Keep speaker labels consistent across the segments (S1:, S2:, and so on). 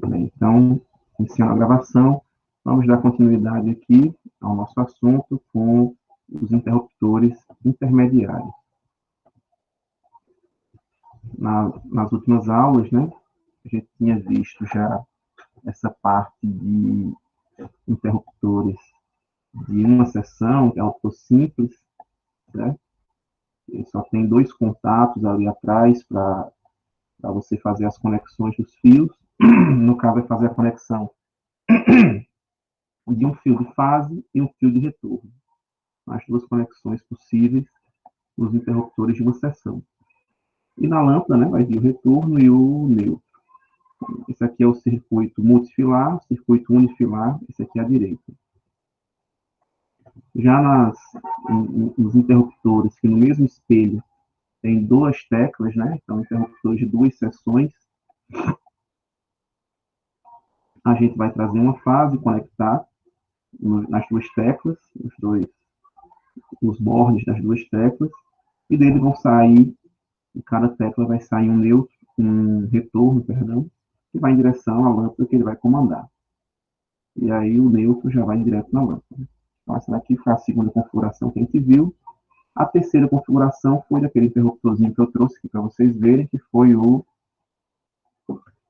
S1: Bem, então, iniciando a gravação, vamos dar continuidade aqui ao nosso assunto com os interruptores intermediários. Nas últimas aulas, né, a gente tinha visto já essa parte de interruptores de uma seção, interruptor simples, certo? Ele só tem dois contatos ali atrás para você fazer as conexões dos fios. No caso, vai fazer a conexão de um fio de fase e um fio de retorno. As duas conexões possíveis nos interruptores de uma seção. E na lâmpada, né, vai vir o retorno e o neutro. Esse aqui é o circuito multifilar, o circuito unifilar, esse aqui é a direita. Já nos interruptores que no mesmo espelho tem duas teclas, né, então interruptores de duas seções, a gente vai trazer uma fase, conectar nas duas teclas, os bordes das duas teclas, e dele vão sair, em cada tecla vai sair um neutro, um retorno, perdão, que vai em direção à lâmpada que ele vai comandar. E aí o neutro já vai direto na lâmpada. Então essa daqui foi a segunda configuração que a gente viu. A terceira configuração foi daquele interruptorzinho que eu trouxe aqui para vocês verem, que foi o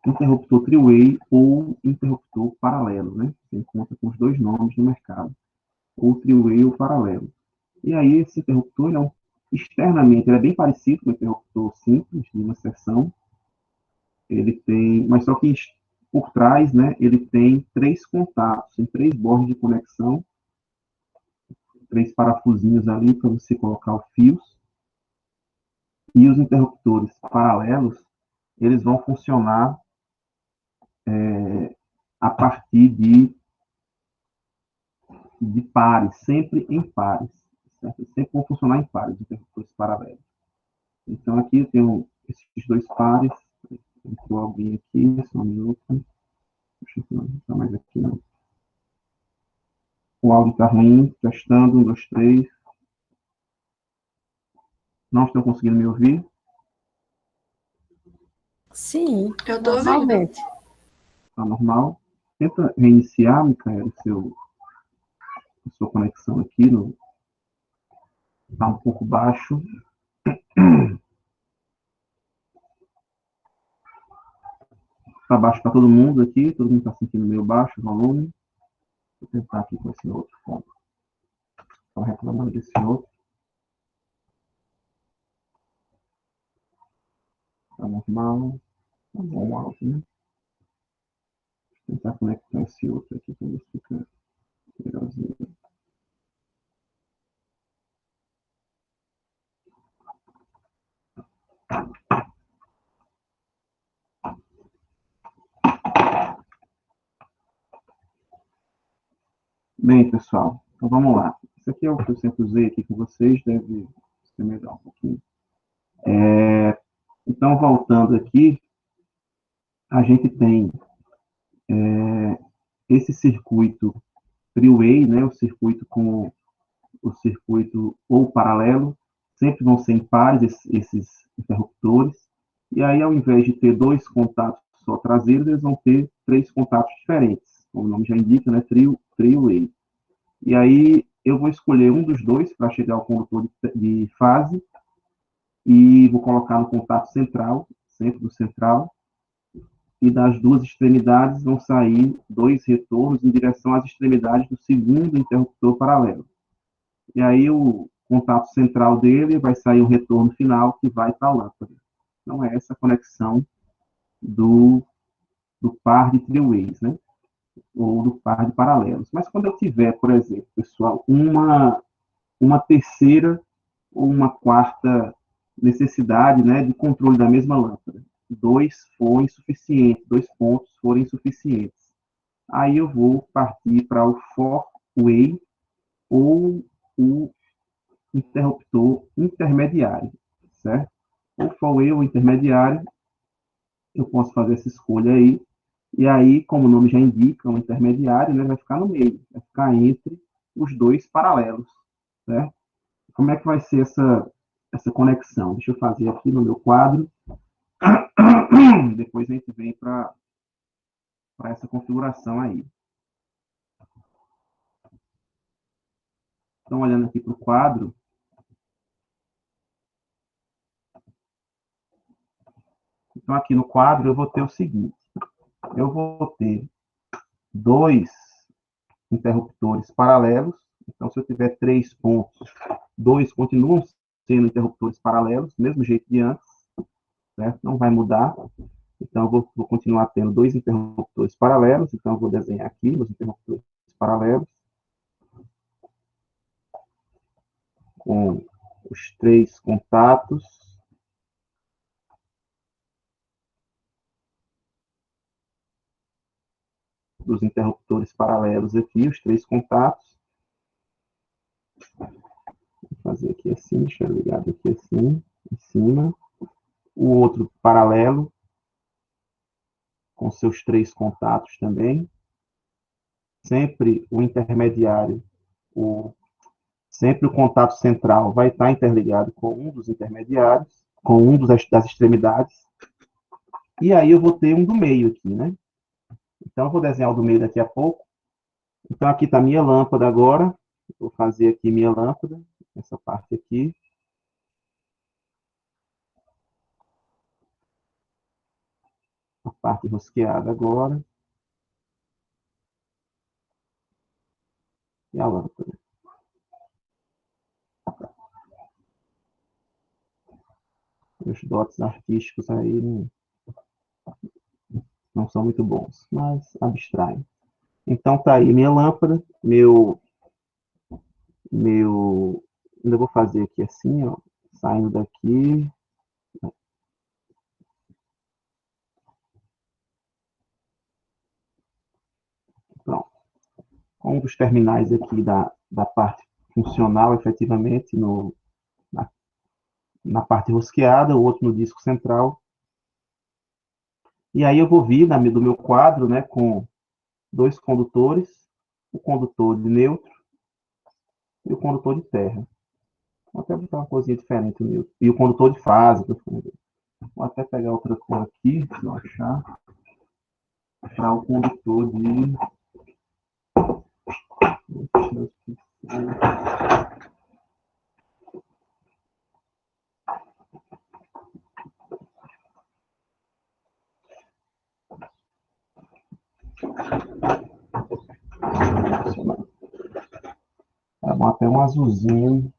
S1: interruptor three-way ou interruptor paralelo, né? Você encontra com os dois nomes no mercado, ou three-way ou paralelo. E aí esse interruptor, externamente, ele é bem parecido com o interruptor simples de uma seção. Ele tem, mas só que por trás, né, ele tem três contatos, tem três bordas de conexão, três parafusinhos ali para você colocar os fios. E os interruptores paralelos, eles vão funcionar a partir de pares, sempre em pares. Certo? Sempre vão funcionar em pares, os interruptores paralelos. Então, aqui eu tenho esses dois pares. Entrou alguém aqui, só um minuto. Deixa eu não está mais aqui, não. O áudio está ruim, testando, 1, 2, 3. Não estão conseguindo me ouvir?
S2: Sim,
S3: eu estou ouvindo.
S1: Está normal. Tenta reiniciar, Micaela, a sua conexão aqui. Está um pouco baixo. Está baixo para todo mundo aqui. Todo mundo está sentindo meio baixo o volume. Vou tentar aqui com esse outro fone. Estão reclamando desse outro. Está normal. Tá bom o áudio, né? Vou tentar conectar esse outro aqui para ver se fica melhorzinho. Bem, pessoal, então vamos lá. Isso aqui é o que eu sempre usei aqui com vocês, deve ser melhor um pouquinho. Então, voltando aqui, a gente tem esse circuito three-way, né, o circuito ou paralelo, sempre vão ser em pares esses interruptores, e aí ao invés de ter dois contatos só traseiros, eles vão ter três contatos diferentes, como o nome já indica, né, three-way. E aí eu vou escolher um dos dois para chegar ao condutor de fase, e vou colocar no contato central, centro do central, e das duas extremidades vão sair dois retornos em direção às extremidades do segundo interruptor paralelo. E aí o contato central dele vai sair um retorno final que vai para a lâmpada. Então é essa conexão do par de three-ways, né? Ou do par de paralelos. Mas quando eu tiver, por exemplo, pessoal, uma terceira ou uma quarta necessidade, né, de controle da mesma lâmpada, dois pontos forem insuficientes, aí eu vou partir para o four-way ou o interruptor intermediário, certo? O four-way ou intermediário, eu posso fazer essa escolha aí, e aí, como o nome já indica, o intermediário, né, vai ficar no meio, vai ficar entre os dois paralelos, certo? Como é que vai ser essa conexão? Deixa eu fazer aqui no meu quadro. Depois a gente vem para para essa configuração aí. Então, olhando aqui para o quadro, então aqui no quadro eu vou ter o seguinte, eu vou ter dois interruptores paralelos, então se eu tiver 3 pontos, 2 continuam sendo interruptores paralelos, mesmo jeito de antes, certo? Não vai mudar. Então, eu vou continuar tendo 2 interruptores paralelos, então eu vou desenhar aqui os interruptores paralelos, com os 3 contatos, dos interruptores paralelos aqui, os 3 contatos. Vou fazer aqui assim, deixa eu ligar aqui assim, em cima. O outro paralelo, com seus 3 contatos também. Sempre o intermediário, sempre o contato central vai estar interligado com um dos intermediários, com um das extremidades. E aí eu vou ter um do meio aqui, né? Então eu vou desenhar o do meio daqui a pouco. Então aqui está a minha lâmpada agora. Vou fazer aqui minha lâmpada, essa parte aqui. A parte rosqueada agora. E a lâmpada. Os dotes artísticos aí não são muito bons, mas abstraem. Então tá aí minha lâmpada, ainda vou fazer aqui assim, ó, saindo daqui. Pronto. Um dos terminais aqui da parte funcional, efetivamente, na parte rosqueada, o outro no disco central. E aí eu vou vir do meu quadro, né, com 2 condutores, o condutor de neutro e o condutor de terra. Vou até botar uma coisinha diferente no neutro. E o condutor de fase. Vou até pegar outra cor aqui, se eu achar, para o condutor de... Tá bom, até um azulzinho.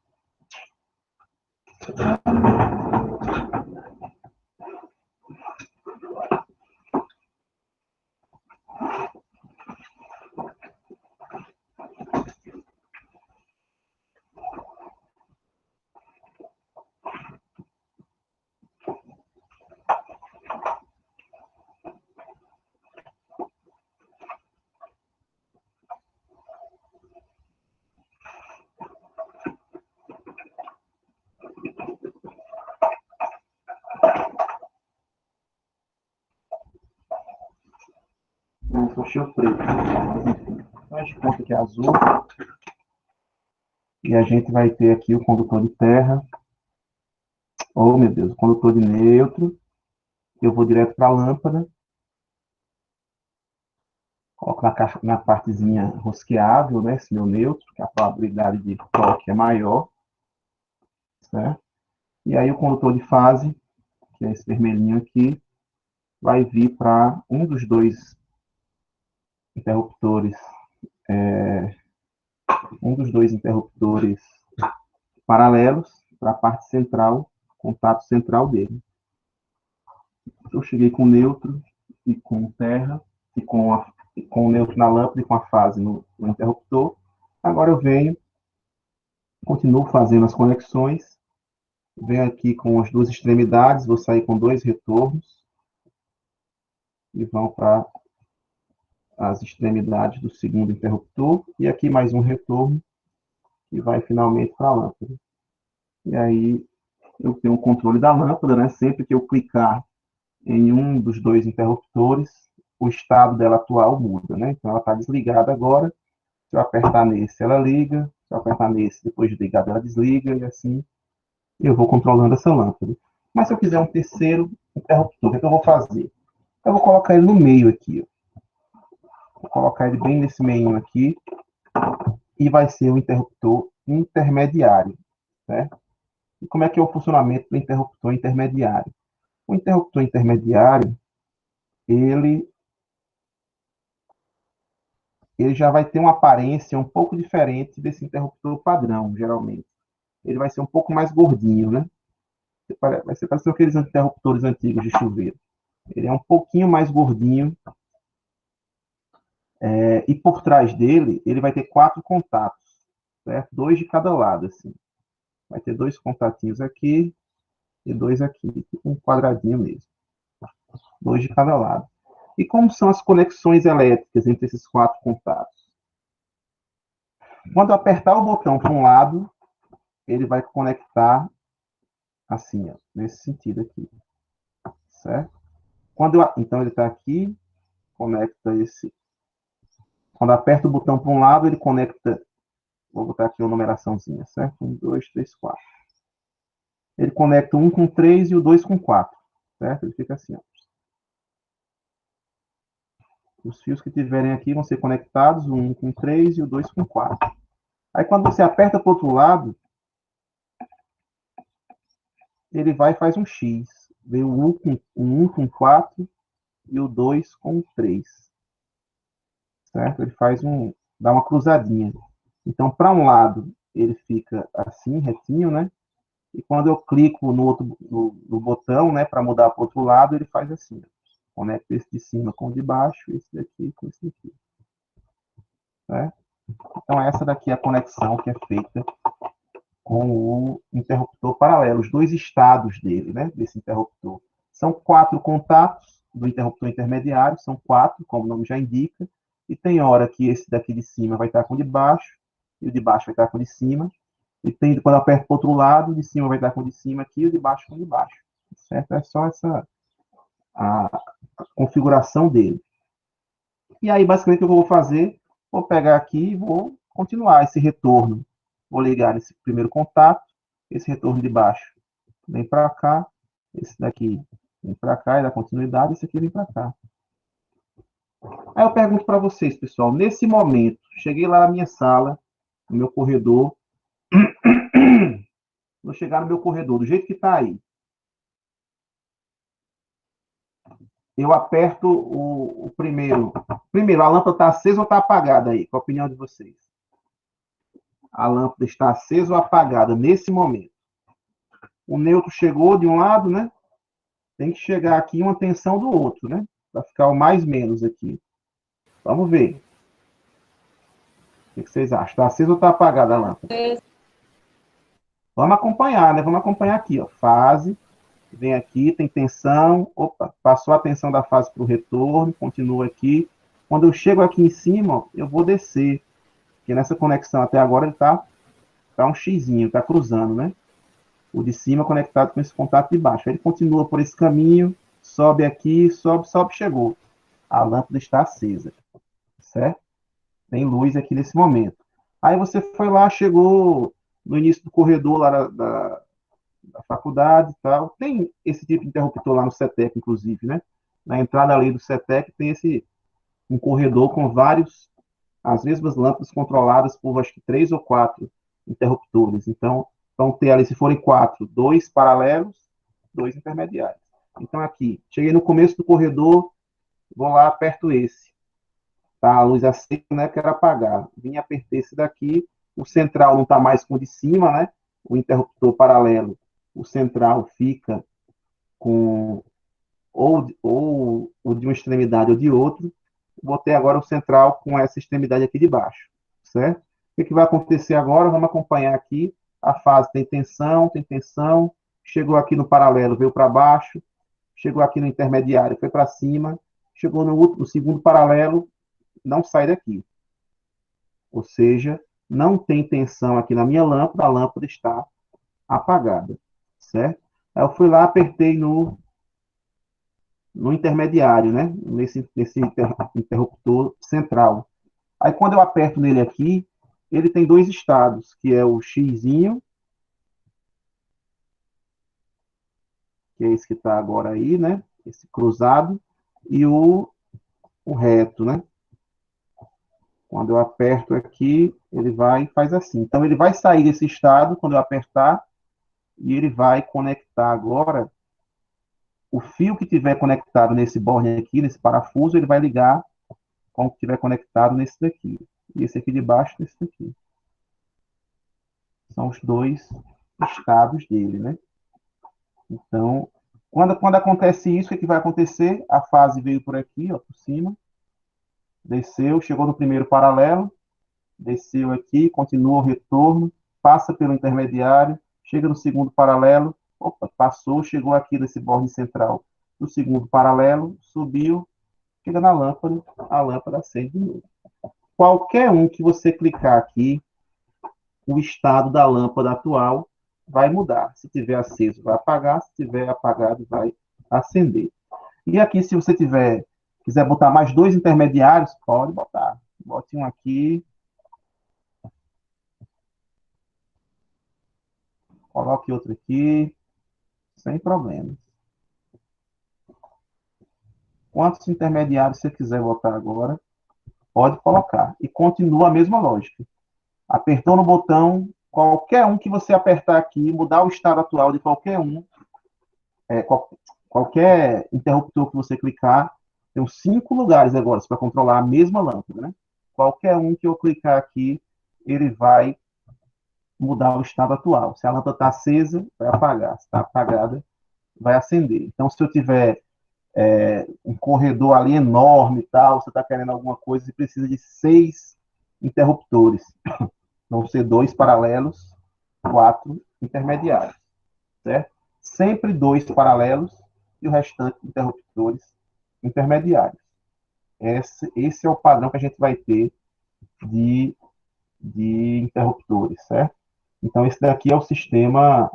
S1: Não, puxei o preto. Mas enfim, a gente conta que é azul. E a gente vai ter aqui o condutor de terra. Oh, meu Deus, o condutor de neutro. Eu vou direto para a lâmpada. Coloco na partezinha rosqueável, né, esse meu neutro, que a probabilidade de toque é maior. Certo? E aí o condutor de fase, que é esse vermelhinho aqui, vai vir para um dos 2 interruptores, paralelos para a parte central, contato central dele. Eu cheguei com o neutro e com terra, e com o neutro na lâmpada e com a fase no interruptor. Agora eu venho, continuo fazendo as conexões, venho aqui com as 2 extremidades, vou sair com 2 retornos, e vão para as extremidades do segundo interruptor, e aqui mais um retorno, que vai finalmente para a lâmpada. E aí eu tenho o controle da lâmpada, né? Sempre que eu clicar em um dos 2 interruptores, o estado dela atual muda, né? Então ela está desligada agora, se eu apertar nesse, ela liga, se eu apertar nesse, depois de ligada, ela desliga, e assim eu vou controlando essa lâmpada. Mas se eu quiser um terceiro interruptor, o que eu vou fazer? Eu vou colocar ele no meio aqui, ó. colocar ele bem nesse meio aqui, e vai ser o interruptor intermediário, certo? E como é que é o funcionamento do interruptor intermediário? O interruptor intermediário, ele já vai ter uma aparência um pouco diferente desse interruptor padrão, geralmente. Ele vai ser um pouco mais gordinho, né? Vai ser parecido com aqueles interruptores antigos de chuveiro. Ele é um pouquinho mais gordinho, e por trás dele, ele vai ter 4 contatos, certo? 2 de cada lado, assim. Vai ter 2 contatinhos aqui e 2 aqui, tipo um quadradinho mesmo. 2 de cada lado. E como são as conexões elétricas entre esses 4 contatos? Quando apertar o botão para um lado, ele vai conectar assim, ó, nesse sentido aqui, certo? Então ele está aqui, conecta esse. Quando aperta o botão para um lado, ele conecta. Vou botar aqui uma numeraçãozinha, certo? 1, 2, 3, 4. Ele conecta o 1 com 3 e o 2 com 4, certo? Ele fica assim, ó. Os fios que tiverem aqui vão ser conectados, o 1 com 3 e o 2 com 4. Aí quando você aperta para o outro lado, ele vai e faz um X. Vem o 1 com 4 e o 2 com 3. Certo? Ele dá uma cruzadinha. Então, para um lado, ele fica assim, retinho, né? E quando eu clico no botão, né, para mudar para o outro lado, ele faz assim. Conecta esse de cima com o de baixo, esse daqui com esse daqui. Certo? Então, essa daqui é a conexão que é feita com o interruptor paralelo, os 2 estados dele, né, desse interruptor. São 4 contatos do interruptor intermediário, são 4, como o nome já indica, e tem hora que esse daqui de cima vai estar com o de baixo, e o de baixo vai estar com o de cima, e tem, quando eu aperto para o outro lado, o de cima vai estar com o de cima aqui, e o de baixo com o de baixo. Certo? É só a configuração dele. E aí, basicamente, o que eu vou fazer, vou pegar aqui e vou continuar esse retorno. Vou ligar esse primeiro contato, esse retorno de baixo vem para cá, esse daqui vem para cá e dá continuidade, esse aqui vem para cá. Aí eu pergunto para vocês, pessoal, nesse momento, cheguei lá na minha sala, no meu corredor, vou chegar no meu corredor, do jeito que está aí. Eu aperto o primeiro. Primeiro, a lâmpada está acesa ou está apagada aí? Qual a opinião de vocês? A lâmpada está acesa ou apagada nesse momento? O neutro chegou de um lado, né? Tem que chegar aqui uma tensão do outro, né? Para ficar o mais menos aqui. Vamos ver. O que vocês acham? Está acesa ou está apagada a lâmpada? Vamos acompanhar, né? Vamos acompanhar aqui, ó. Fase. Vem aqui, tem tensão. Opa, passou a tensão da fase para o retorno. Continua aqui. Quando eu chego aqui em cima, ó, eu vou descer. Porque nessa conexão até agora ele tá um xizinho, tá cruzando, né? O de cima conectado com esse contato de baixo. Ele continua por esse caminho, sobe aqui, sobe, sobe, chegou. A lâmpada está acesa, certo? Tem luz aqui nesse momento. Aí você foi lá, chegou no início do corredor lá da faculdade e tal. Tem esse tipo de interruptor lá no CETEC, inclusive, né? Na entrada ali do CETEC tem um corredor com as mesmas lâmpadas controladas por, acho que, 3 ou 4 interruptores. Então, vão ter ali, se forem 4, 2 paralelos, 2 intermediários. Então, aqui, cheguei no começo do corredor, vou lá, aperto esse. Tá, a luz acesa, né, quero apagar. Vim, apertei esse daqui, o central não está mais com o de cima, né? O interruptor paralelo, o central fica com ou de uma extremidade ou de outra. Botei agora o central com essa extremidade aqui de baixo, certo? O que vai acontecer agora? Vamos acompanhar aqui. A fase tem tensão, chegou aqui no paralelo, veio para baixo, chegou aqui no intermediário, foi para cima, chegou no segundo paralelo, não sai daqui. Ou seja, não tem tensão aqui na minha lâmpada, a lâmpada está apagada, certo? Aí eu fui lá, apertei no intermediário, né? Nesse interruptor central. Aí quando eu aperto nele aqui, ele tem 2 estados, que é o xizinho, que é esse que está agora aí, né? Esse cruzado, e o reto, né? Quando eu aperto aqui, ele vai e faz assim. Então, ele vai sair desse estado quando eu apertar, e ele vai conectar agora o fio que tiver conectado nesse borne aqui, nesse parafuso, ele vai ligar com o que tiver conectado nesse daqui. E esse aqui de baixo, nesse daqui. São os dois estados dele, né? Então, quando acontece isso, o que vai acontecer? A fase veio por aqui, ó, por cima, desceu, chegou no primeiro paralelo, desceu aqui, continua o retorno, passa pelo intermediário, chega no segundo paralelo, opa, passou, chegou aqui nesse borne central do segundo paralelo, subiu, chega na lâmpada, a lâmpada acende de novo. Qualquer um que você clicar aqui, o estado da lâmpada atual vai mudar. Se tiver aceso, vai apagar, se tiver apagado, vai acender. E aqui, se você quiser botar mais dois intermediários, pode botar. Bote um aqui, coloque outro aqui, sem problemas. Quantos intermediários você quiser botar agora, pode colocar. E continua a mesma lógica. Apertou no botão, qualquer um que você apertar aqui, mudar o estado atual de qualquer um, qualquer interruptor que você clicar, tem 5 lugares agora para controlar a mesma lâmpada, né? Qualquer um que eu clicar aqui, ele vai mudar o estado atual. Se a lâmpada está acesa, vai apagar. Se está apagada, vai acender. Então, se eu tiver um corredor ali enorme e tal, você está querendo alguma coisa e precisa de 6 interruptores. Vão ser 2 paralelos, 4 intermediários, certo? Sempre 2 paralelos e o restante interruptores intermediários. Esse é o padrão que a gente vai ter de, de interruptores, certo? Então, esse daqui é o sistema.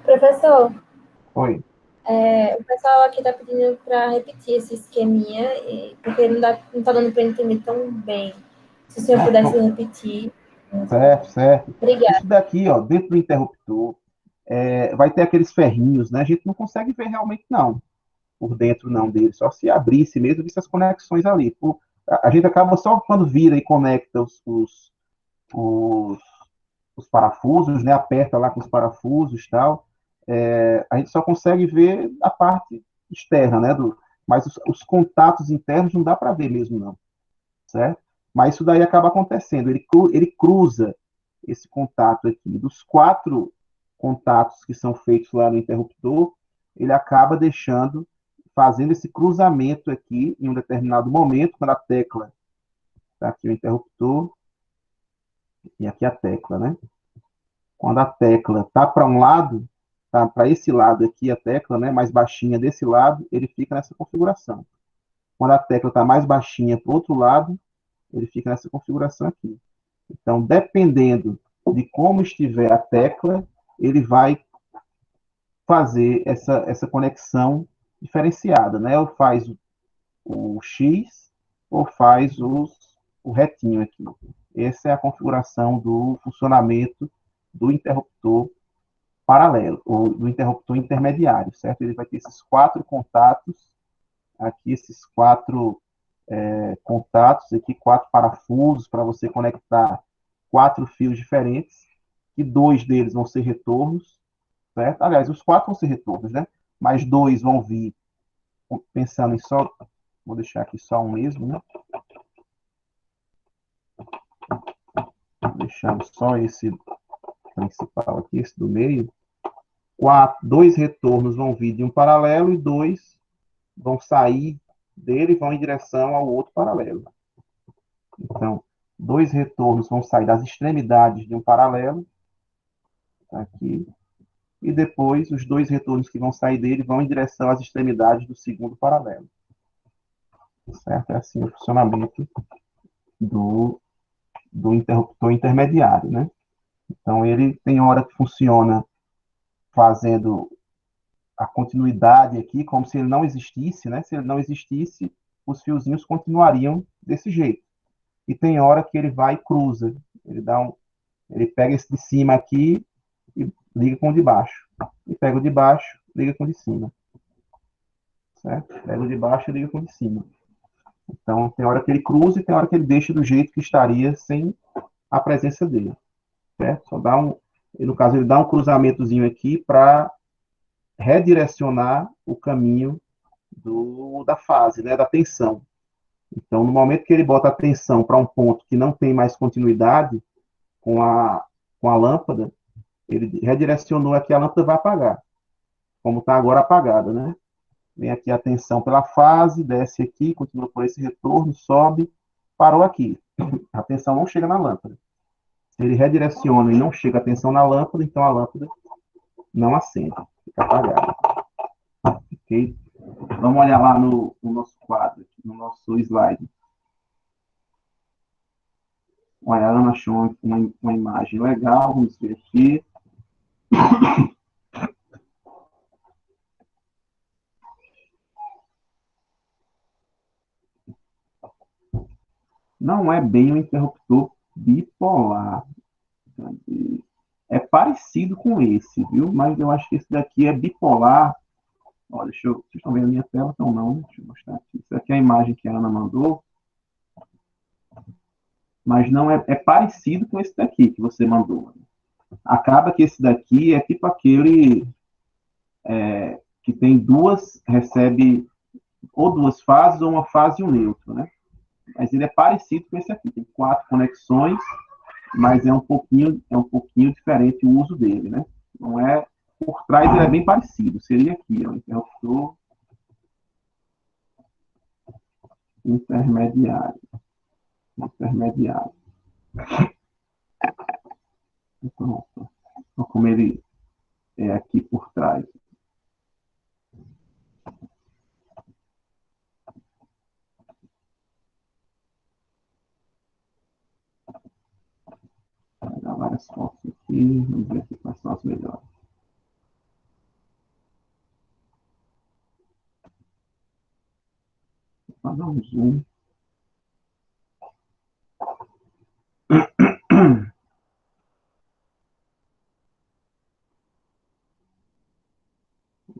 S2: Professor,
S1: Oi.
S2: o pessoal aqui está pedindo para repetir esse esqueminha, porque não está dando para entender tão bem. Se o senhor pudesse repetir.
S1: Certo, certo.
S2: Obrigada.
S1: Isso daqui, ó, dentro do interruptor, vai ter aqueles ferrinhos, né? A gente não consegue ver realmente, não, por dentro não dele, só se abrisse mesmo, visse as conexões ali. A gente acaba só quando vira e conecta os, os parafusos, né? Aperta lá com os parafusos e tal. A gente só consegue ver a parte externa, né? Mas os contatos internos não dá para ver mesmo, não, certo? Mas isso daí acaba acontecendo. Ele cruza esse contato aqui. Dos 4 contatos que são feitos lá no interruptor, ele acaba fazendo esse cruzamento aqui em um determinado momento, quando a tecla, tá aqui o interruptor, e aqui a tecla, né? Quando a tecla tá para um lado, tá para esse lado aqui, a tecla, né, mais baixinha desse lado, ele fica nessa configuração. Quando a tecla está mais baixinha para o outro lado, ele fica nessa configuração aqui. Então, dependendo de como estiver a tecla, ele vai fazer essa conexão diferenciada, né? Ou faz o X, ou faz o retinho aqui. Essa é a configuração do funcionamento do interruptor paralelo, ou do interruptor intermediário, certo? Ele vai ter esses 4 contatos, aqui esses 4 contatos, aqui 4 parafusos para você conectar 4 fios diferentes, e 2 deles vão ser retornos, certo? Aliás, os 4 vão ser retornos, né? Mas 2 vão vir pensando em só, vou deixar aqui só um mesmo, né? Deixando só esse principal aqui, esse do meio. 2 retornos vão vir de um paralelo e 2 vão sair dele e vão em direção ao outro paralelo. Então, 2 retornos vão sair das extremidades de um paralelo, tá aqui, e depois os 2 retornos que vão sair dele vão em direção às extremidades do segundo paralelo. Certo? É assim o funcionamento do, do interruptor intermediário, né? Então, ele tem hora que funciona fazendo a continuidade aqui, como se ele não existisse, né? Se ele não existisse, os fiozinhos continuariam desse jeito. E tem hora que ele vai e cruza. Ele pega esse de cima aqui e liga com o de baixo. E pega o de baixo, liga com o de cima. Certo? Pega o de baixo e liga com o de cima. Então, tem hora que ele cruza e tem hora que ele deixa do jeito que estaria sem a presença dele, certo? Só dá um, e no caso, ele dá um cruzamentozinho aqui para redirecionar o caminho da fase, né, da tensão. Então, no momento que ele bota a tensão para um ponto que não tem mais continuidade com a lâmpada, ele redirecionou aqui, a lâmpada vai apagar, como está agora apagada, né? Vem aqui a tensão pela fase, desce aqui, continua por esse retorno, sobe, parou aqui. A tensão não chega na lâmpada. Se ele redireciona e não chega a tensão na lâmpada, então a lâmpada não acende, fica apagada. Ok? Vamos olhar lá no nosso quadro, no nosso slide. Olha, a Ana achou uma imagem legal, vamos ver aqui. Não é bem um interruptor bipolar. É parecido com esse, viu? Mas eu acho que esse daqui é bipolar. Olha, vocês estão vendo a minha tela? Então não, deixa eu mostrar aqui. Isso aqui é a imagem que a Ana mandou. Mas não é parecido com esse daqui que você mandou. Acaba que esse daqui é tipo aquele que tem recebe ou duas fases ou uma fase e um neutro, né? Mas ele é parecido com esse aqui, tem 4 conexões, mas é um pouquinho diferente o uso dele, né? Não é, por trás ele é bem parecido, seria aqui, ó, interruptor intermediário, intermediário. Então, como ele é aqui por trás. Vou dar várias fotos aqui, vamos ver aqui quais são as melhores. Vou dar um zoom.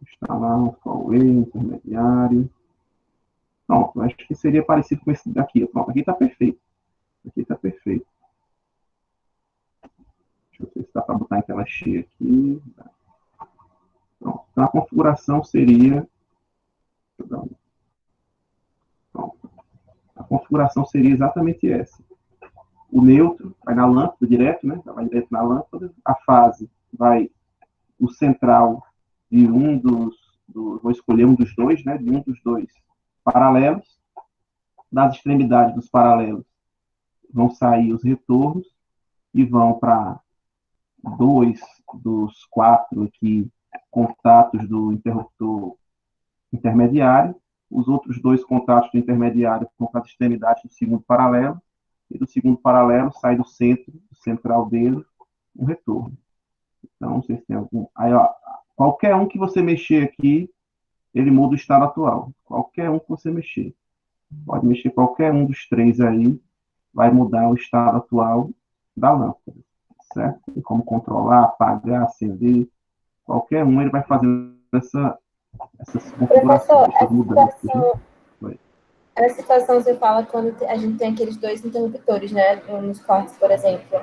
S1: Instalar um Huawei intermediário. Pronto, acho que seria parecido com esse daqui. Pronto, aqui está perfeito. Aqui está perfeito. Deixa eu ver se dá para botar em tela cheia aqui. Pronto. Então a configuração seria. Pronto. A configuração seria exatamente essa. O neutro vai na lâmpada direto, né? Vai direto na lâmpada. A fase vai o central de vou escolher um dos dois, né? De um dos dois paralelos. Das extremidades dos paralelos vão sair os retornos e vão para 2 dos 4 aqui contatos do interruptor intermediário, os outros 2 contatos do intermediário vão para as extremidades do segundo paralelo, e do segundo paralelo sai do centro, do central dele, um retorno. Então, não sei se tem algum. Aí, ó, qualquer um que você mexer aqui, ele muda o estado atual. Qualquer um que você mexer. Pode mexer qualquer um dos 3 aí, vai mudar o estado atual da lâmpada, certo? E como controlar, apagar, acender, qualquer um ele vai fazer essas configurações,
S2: Professor,
S1: essas mudanças. Né?
S2: essa situação você fala quando a gente tem aqueles dois interruptores, né? Nos quartos, por exemplo,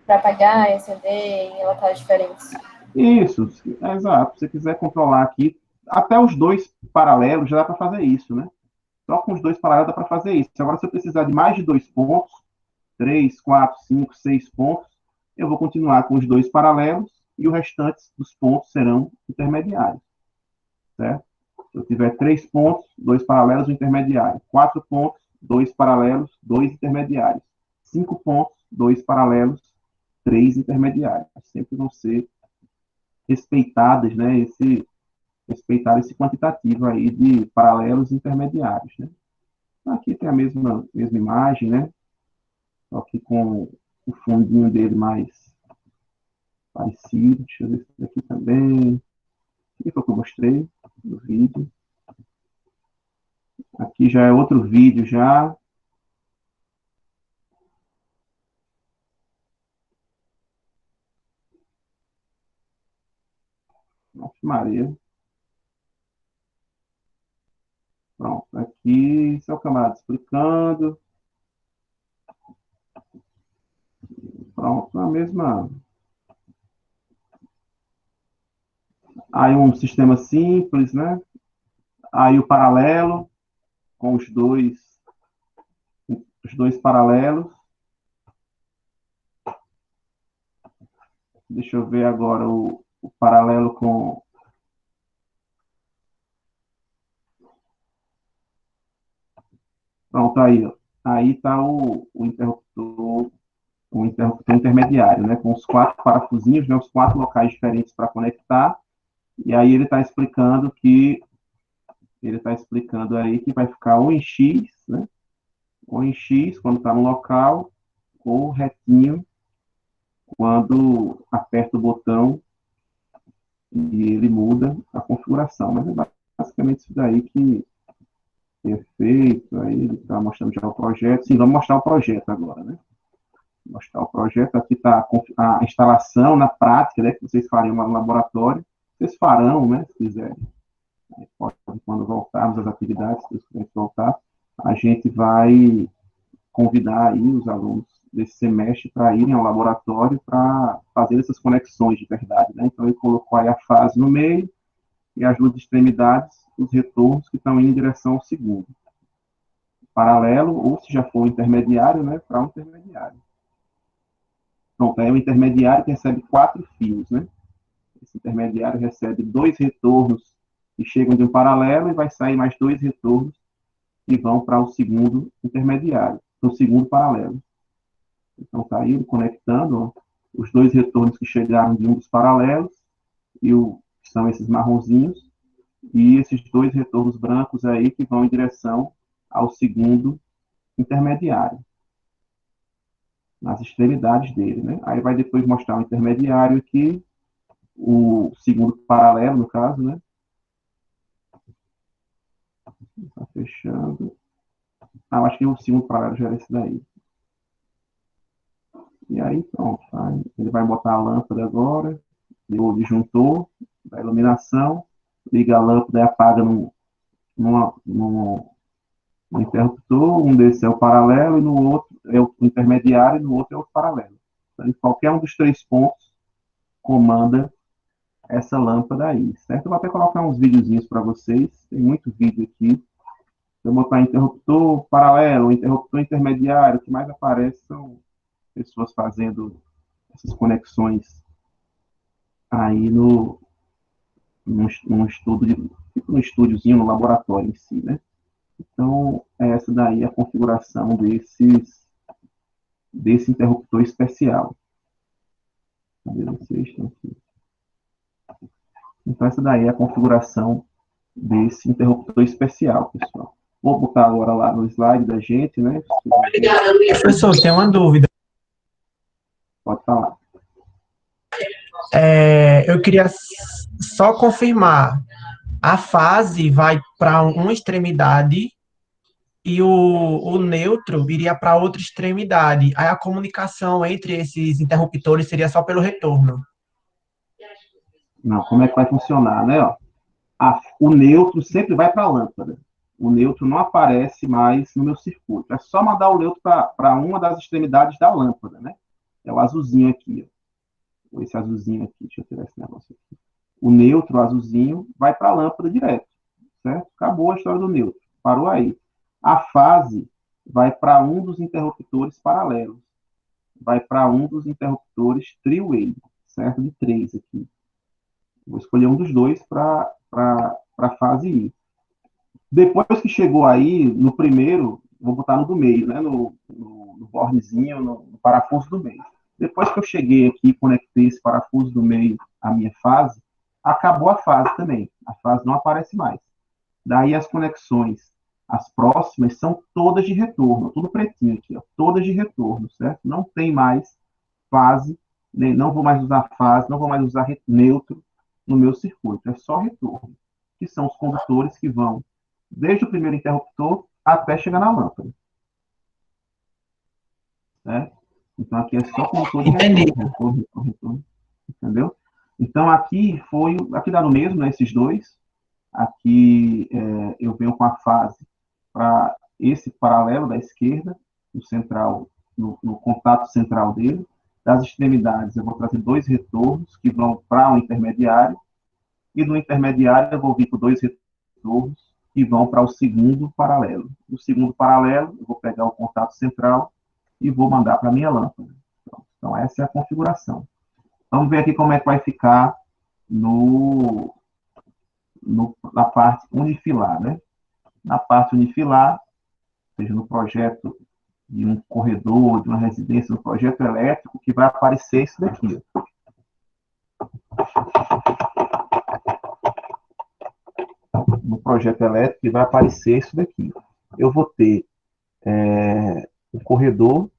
S2: para apagar e acender em locais diferentes.
S1: Isso, exato. Se você quiser controlar aqui, até os 2 paralelos já dá para fazer isso, né? Só com os 2 paralelos dá para fazer isso. Agora, se eu precisar de mais de 2 pontos, 3, 4, 5, 6 pontos, eu vou continuar com os 2 paralelos e o restante dos pontos serão intermediários, certo? Se eu tiver 3 pontos, 2 paralelos, um intermediário. 4 pontos, 2 paralelos, 2 intermediários. 5 pontos, 2 paralelos, 3 intermediários. Sempre vão ser respeitadas, né, respeitar esse quantitativo aí de paralelos intermediários, né? Aqui tem a mesma imagem, né? Só que com o fundinho dele mais parecido. Deixa eu ver esse aqui também. Aqui foi o que eu mostrei no vídeo. Aqui já é outro vídeo já. Nossa, Maria. Pronto. aqui, esse é o camarada explicando. Pronto, a mesma. Aí um sistema simples, né? Aí o paralelo, com os dois paralelos. Deixa eu ver agora o paralelo com. Pronto, aí, ó. Aí está o interruptor intermediário, né? Com os 4 parafusinhos, né? Os 4 locais diferentes para conectar. E aí ele está explicando aí que vai ficar ou em X, né? Ou em X quando está no local, ou retinho quando aperta o botão e ele muda a configuração. Mas é basicamente isso daí que é feito. Aí ele está mostrando já o projeto. Sim, vamos mostrar o projeto agora, né? Mostrar o projeto. Aqui está a instalação na prática, né? Que vocês fariam no laboratório. Vocês farão, né? Se quiserem. Pode, quando voltarmos às atividades, se vocês voltar, a gente vai convidar aí os alunos desse semestre para irem ao laboratório para fazer essas conexões de verdade, né? Então, ele colocou aí a fase no meio e as duas extremidades, os retornos que estão indo em direção ao segundo. Paralelo, ou se já for intermediário, né? Para um intermediário. Pronto, aí é o intermediário que recebe 4 fios, né? Esse intermediário recebe 2 retornos que chegam de um paralelo e vai sair mais 2 retornos que vão para o segundo intermediário, para o segundo paralelo. Então, está aí conectando, ó, os 2 retornos que chegaram de um dos paralelos, que são esses marronzinhos, e esses 2 retornos brancos aí que vão em direção ao segundo intermediário, nas extremidades dele, né? Aí vai depois mostrar o intermediário aqui, o segundo paralelo, no caso, né? Está fechando. Eu acho que o segundo paralelo já era esse daí. E aí, pronto. Tá? Ele vai botar a lâmpada agora, o disjuntor da iluminação, liga a lâmpada e apaga no interruptor. Um desses é o paralelo, e no outro é o intermediário, e no outro é o paralelo. Então, qualquer um dos 3 pontos comanda essa lâmpada aí, certo? Eu vou até colocar uns videozinhos para vocês, tem muito vídeo aqui. Se eu botar interruptor paralelo, interruptor intermediário, o que mais aparece são pessoas fazendo essas conexões aí num estudo, tipo um estúdiozinho no laboratório em si, né? Então, essa daí é a configuração desse interruptor especial. Cadê vocês? Estão aqui. Então, essa daí é a configuração desse interruptor especial, pessoal. Vou botar agora lá no slide da gente, né?
S3: Professor, tem uma dúvida.
S1: Pode falar.
S3: Eu queria só confirmar. A fase vai para uma extremidade e o neutro iria para outra extremidade. Aí a comunicação entre esses interruptores seria só pelo retorno.
S1: Não, como é que vai funcionar, né? Ó, o neutro sempre vai para a lâmpada. O neutro não aparece mais no meu circuito. É só mandar o neutro para uma das extremidades da lâmpada, né? É o azulzinho aqui, ó. Esse azulzinho aqui, deixa eu tirar esse negócio aqui. O neutro, o azulzinho, vai para a lâmpada direto, certo? Acabou a história do neutro, parou aí. A fase vai para um dos interruptores paralelos, vai para um dos interruptores three-way, certo? De 3 aqui. Vou escolher um dos dois para a fase I. Depois que chegou aí, no primeiro, vou botar no do meio, né? No bornezinho, no parafuso do meio. Depois que eu cheguei aqui e conectei esse parafuso do meio à minha fase, acabou a fase também. A fase não aparece mais. Daí as conexões, as próximas, são todas de retorno. Tudo pretinho aqui, ó, todas de retorno, certo? Não tem mais fase, não vou mais usar fase, não vou mais usar neutro no meu circuito. É só retorno, que são os condutores que vão desde o primeiro interruptor até chegar na lâmpada. Certo? Então, aqui é só condutor de retorno. Entendeu? Então, aqui dá no mesmo, né, esses dois. Aqui eu venho com a fase para esse paralelo da esquerda, no central, no contato central dele. Das extremidades, eu vou trazer dois retornos que vão para o intermediário, e no intermediário eu vou vir com dois retornos que vão para o segundo paralelo. No segundo paralelo, eu vou pegar o contato central e vou mandar para a minha lâmpada. Então, essa é a configuração. Vamos ver aqui como é que vai ficar na parte unifilar, né? Na parte unifilar, ou seja, no projeto de um corredor, de uma residência, no projeto elétrico, que vai aparecer isso daqui. No projeto elétrico, que vai aparecer isso daqui. Eu vou ter um corredor,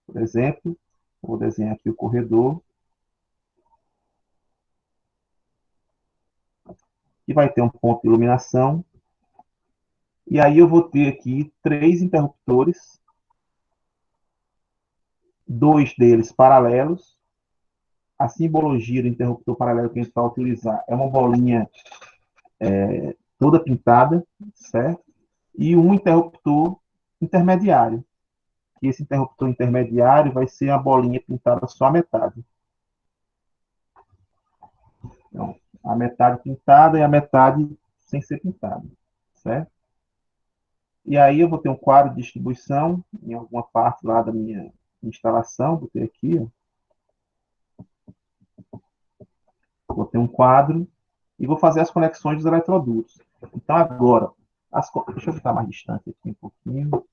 S1: por exemplo, vou desenhar aqui o corredor, que vai ter um ponto de iluminação, e aí eu vou ter aqui 3 interruptores, 2 deles paralelos. A simbologia do interruptor paralelo que a gente vai utilizar é uma bolinha toda pintada, certo? E um interruptor intermediário, que esse interruptor intermediário vai ser a bolinha pintada só a metade. Então, a metade pintada e a metade sem ser pintada, certo? E aí eu vou ter um quadro de distribuição em alguma parte lá da minha instalação, vou ter aqui, ó. Vou ter um quadro e vou fazer as conexões dos eletrodutos. Então, agora, deixa eu ficar mais distante aqui um pouquinho.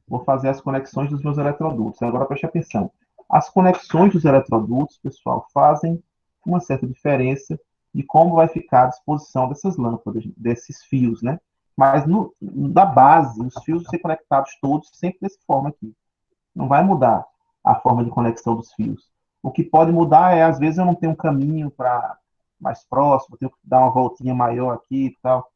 S1: Vou fazer as conexões dos meus eletrodutos. Agora, preste atenção. As conexões dos eletrodutos, pessoal, fazem uma certa diferença de como vai ficar a disposição dessas lâmpadas, desses fios, né? Mas da base, os fios vão ser conectados todos sempre dessa forma aqui. Não vai mudar a forma de conexão dos fios. O que pode mudar é, às vezes, eu não tenho um caminho para mais próximo, eu tenho que dar uma voltinha maior aqui e tal.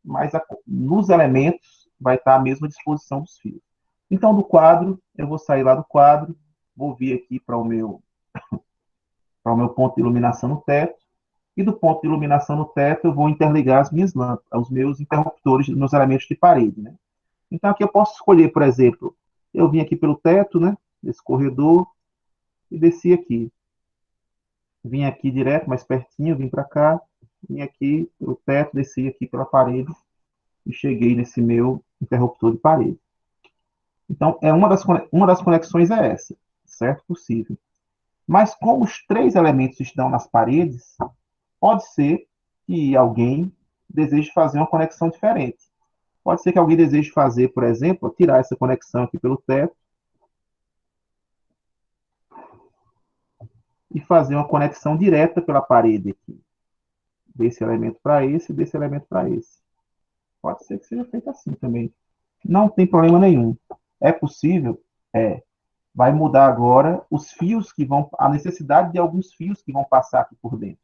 S1: Mas nos elementos vai estar a mesma disposição dos fios. Então, do quadro, eu vou sair lá do quadro, vou vir aqui para o meu ponto de iluminação no teto, e do ponto de iluminação no teto eu vou interligar as minhas lâmpadas, os meus interruptores, os meus elementos de parede, né? Então, aqui eu posso escolher, por exemplo, eu vim aqui pelo teto, né, desse corredor, e desci aqui. Vim aqui direto, mais pertinho, vim para cá, vim aqui pelo teto, desci aqui pela parede, e cheguei nesse meu interruptor de parede. Então, uma das conexões é essa, certo? Possível. Mas como os 3 elementos estão nas paredes, pode ser que alguém deseje fazer uma conexão diferente. Pode ser que alguém deseje fazer, por exemplo, tirar essa conexão aqui pelo teto e fazer uma conexão direta pela parede aqui. Desse elemento para esse e desse elemento para esse. Pode ser que seja feito assim também. Não tem problema nenhum. É possível? É. Vai mudar agora os fios que vão, a necessidade de alguns fios que vão passar aqui por dentro,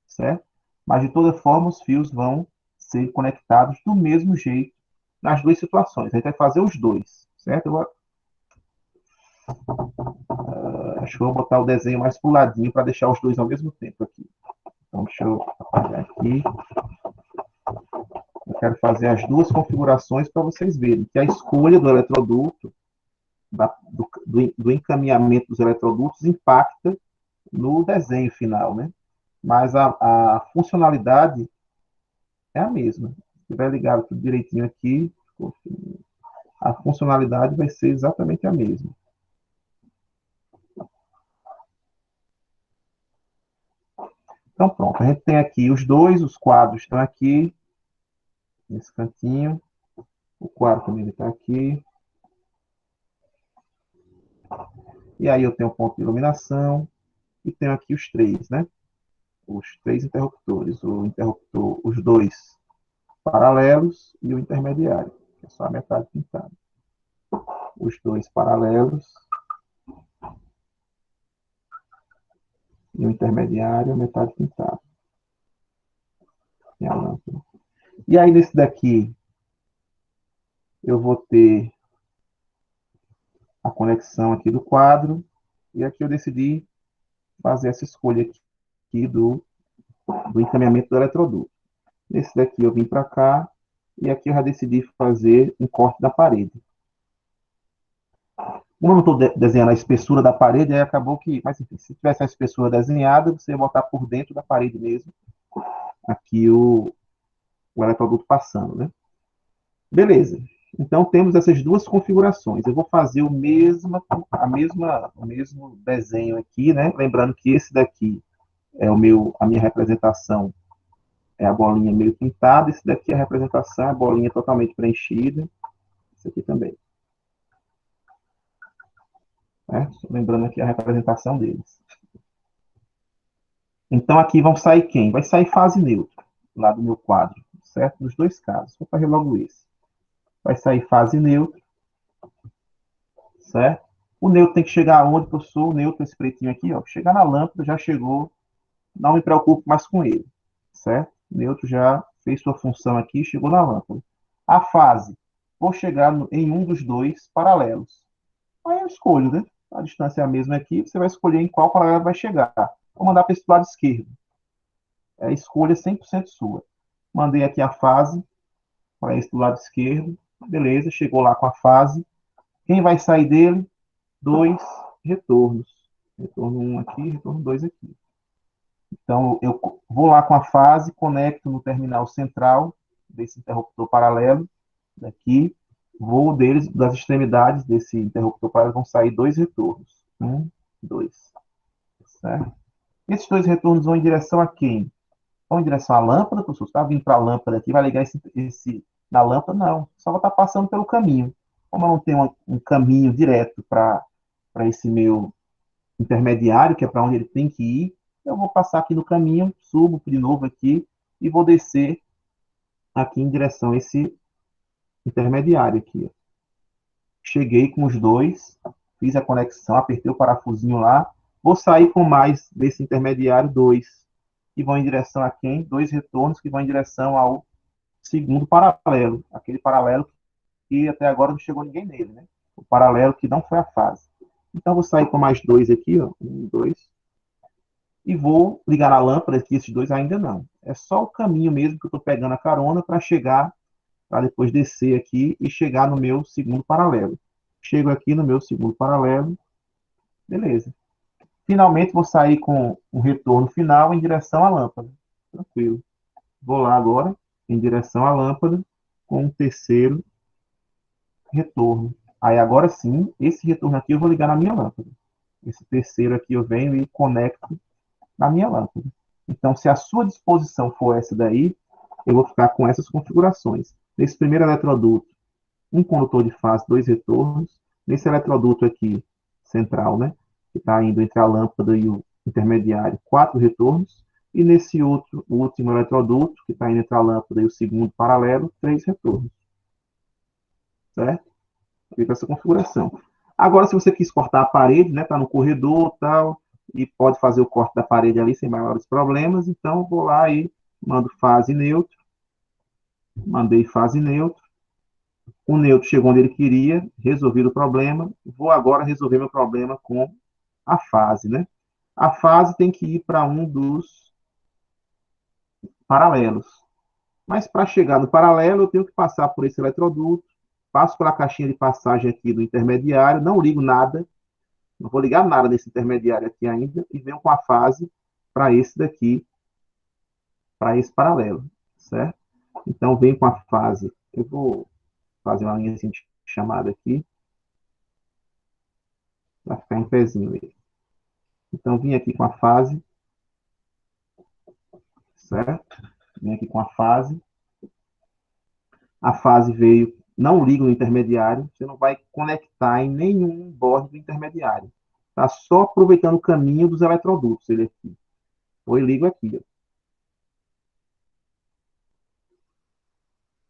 S1: certo? Mas de toda forma os fios vão ser conectados do mesmo jeito nas 2 situações. A gente vai fazer os 2, certo? Acho que eu vou botar o desenho mais pro ladinho para deixar os 2 ao mesmo tempo aqui. Então deixa eu apagar aqui. Eu quero fazer as 2 configurações para vocês verem que a escolha do eletroduto do encaminhamento dos eletrodutos impacta no desenho final, né? Mas a funcionalidade é a mesma. Se tiver ligado tudo direitinho aqui, a funcionalidade vai ser exatamente a mesma. Então, pronto. A gente tem aqui os quadros estão aqui, nesse cantinho. O quadro também está aqui. E aí eu tenho o ponto de iluminação e tenho aqui os 3, né? Os 3 interruptores. O interruptor, os 2 paralelos e o intermediário, que é só a metade pintada. Os 2 paralelos e o intermediário, a metade pintada. E a lâmpada. E aí, nesse daqui, eu vou ter a conexão aqui do quadro, e aqui eu decidi fazer essa escolha aqui do encaminhamento do eletroduto. Nesse daqui eu vim para cá, e aqui eu já decidi fazer um corte da parede. Como eu não estou desenhando a espessura da parede, aí acabou que, mas enfim, se tivesse a espessura desenhada, você ia botar por dentro da parede mesmo, aqui o eletroduto passando, né? Beleza. Então temos essas duas configurações. Eu vou fazer o mesmo desenho aqui, né? Lembrando que esse daqui é a minha representação é a bolinha meio pintada, esse daqui é a representação, a bolinha totalmente preenchida, esse aqui também. Né? Lembrando aqui a representação deles. Então aqui vão sair quem? Vai sair fase neutra, lá do meu quadro, certo? Nos dois casos. Vou fazer logo esse. Vai sair fase neutra, certo? O neutro tem que chegar aonde, professor? O neutro, esse pretinho aqui, ó, chegar na lâmpada, já chegou, não me preocupo mais com ele, certo? O neutro já fez sua função aqui, chegou na lâmpada. A fase, vou chegar em um dos dois paralelos. Aí eu escolho, né? A distância é a mesma aqui, você vai escolher em qual paralelo vai chegar. Vou mandar para esse lado esquerdo. É a escolha 100% sua. Mandei aqui a fase para esse do lado esquerdo. Beleza, chegou lá com a fase. Quem vai sair dele? Dois retornos. Retorno 1 aqui, retorno 2 aqui. Então, eu vou lá com a fase, conecto no terminal central desse interruptor paralelo, daqui, vou deles, das extremidades desse interruptor paralelo, vão sair dois retornos. Um, dois. Certo? Esses dois retornos vão em direção a quem? Vão em direção à lâmpada, professor? Você está vindo para a lâmpada aqui, vai ligar esse na lâmpada? Não, só vai estar passando pelo caminho. Como eu não tenho um caminho direto para esse meu intermediário, que é para onde ele tem que ir, eu vou passar aqui no caminho, subo de novo aqui e vou descer aqui em direção a esse intermediário aqui. Cheguei com os dois, fiz a conexão, apertei o parafusinho lá, vou sair com mais desse intermediário, dois, que vão em direção a quem? Dois retornos que vão em direção ao segundo paralelo, aquele paralelo que até agora não chegou ninguém nele, né? O paralelo que não foi a fase. Então, vou sair com mais dois aqui, ó, um, dois, e vou ligar a lâmpada, que esses dois ainda não. É só o caminho mesmo que eu estou pegando a carona para chegar, para depois descer aqui e chegar no meu segundo paralelo. Chego aqui no meu segundo paralelo, beleza. Finalmente vou sair com um retorno final em direção à lâmpada. Tranquilo. Vou lá agora, em direção à lâmpada, com um terceiro retorno. Aí agora sim, esse retorno aqui eu vou ligar na minha lâmpada. Esse terceiro aqui eu venho e conecto na minha lâmpada. Então, se a sua disposição for essa daí, eu vou ficar com essas configurações. Nesse primeiro eletroduto, um condutor de fase, dois retornos. Nesse eletroduto aqui, central, né, que está indo entre a lâmpada e o intermediário, quatro retornos. E nesse outro, o último eletroduto, que está indo entre a lâmpada e o segundo paralelo, três retornos. Certo? Fica essa configuração. Agora, se você quis cortar a parede, né, está no corredor tal, e pode fazer o corte da parede ali sem maiores problemas, então vou lá e mando fase neutro, mandei fase neutro, o neutro chegou onde ele queria, resolvi o problema, vou agora resolver meu problema com a fase, né? A fase tem que ir para um dos paralelos. Mas para chegar no paralelo, eu tenho que passar por esse eletroduto, passo pela caixinha de passagem aqui do intermediário, não ligo nada, não vou ligar nada nesse intermediário aqui ainda, e venho com a fase para esse daqui, para esse paralelo, certo? Então, venho com a fase, eu vou fazer uma linha assim de chamada aqui, para ficar em pezinho aí. Então, vim aqui com a fase, certo? Vim aqui com a fase veio, não liga no intermediário, você não vai conectar em nenhum bordo do intermediário. Está só aproveitando o caminho dos eletrodutos, ele aqui. Ou eu ligo aqui,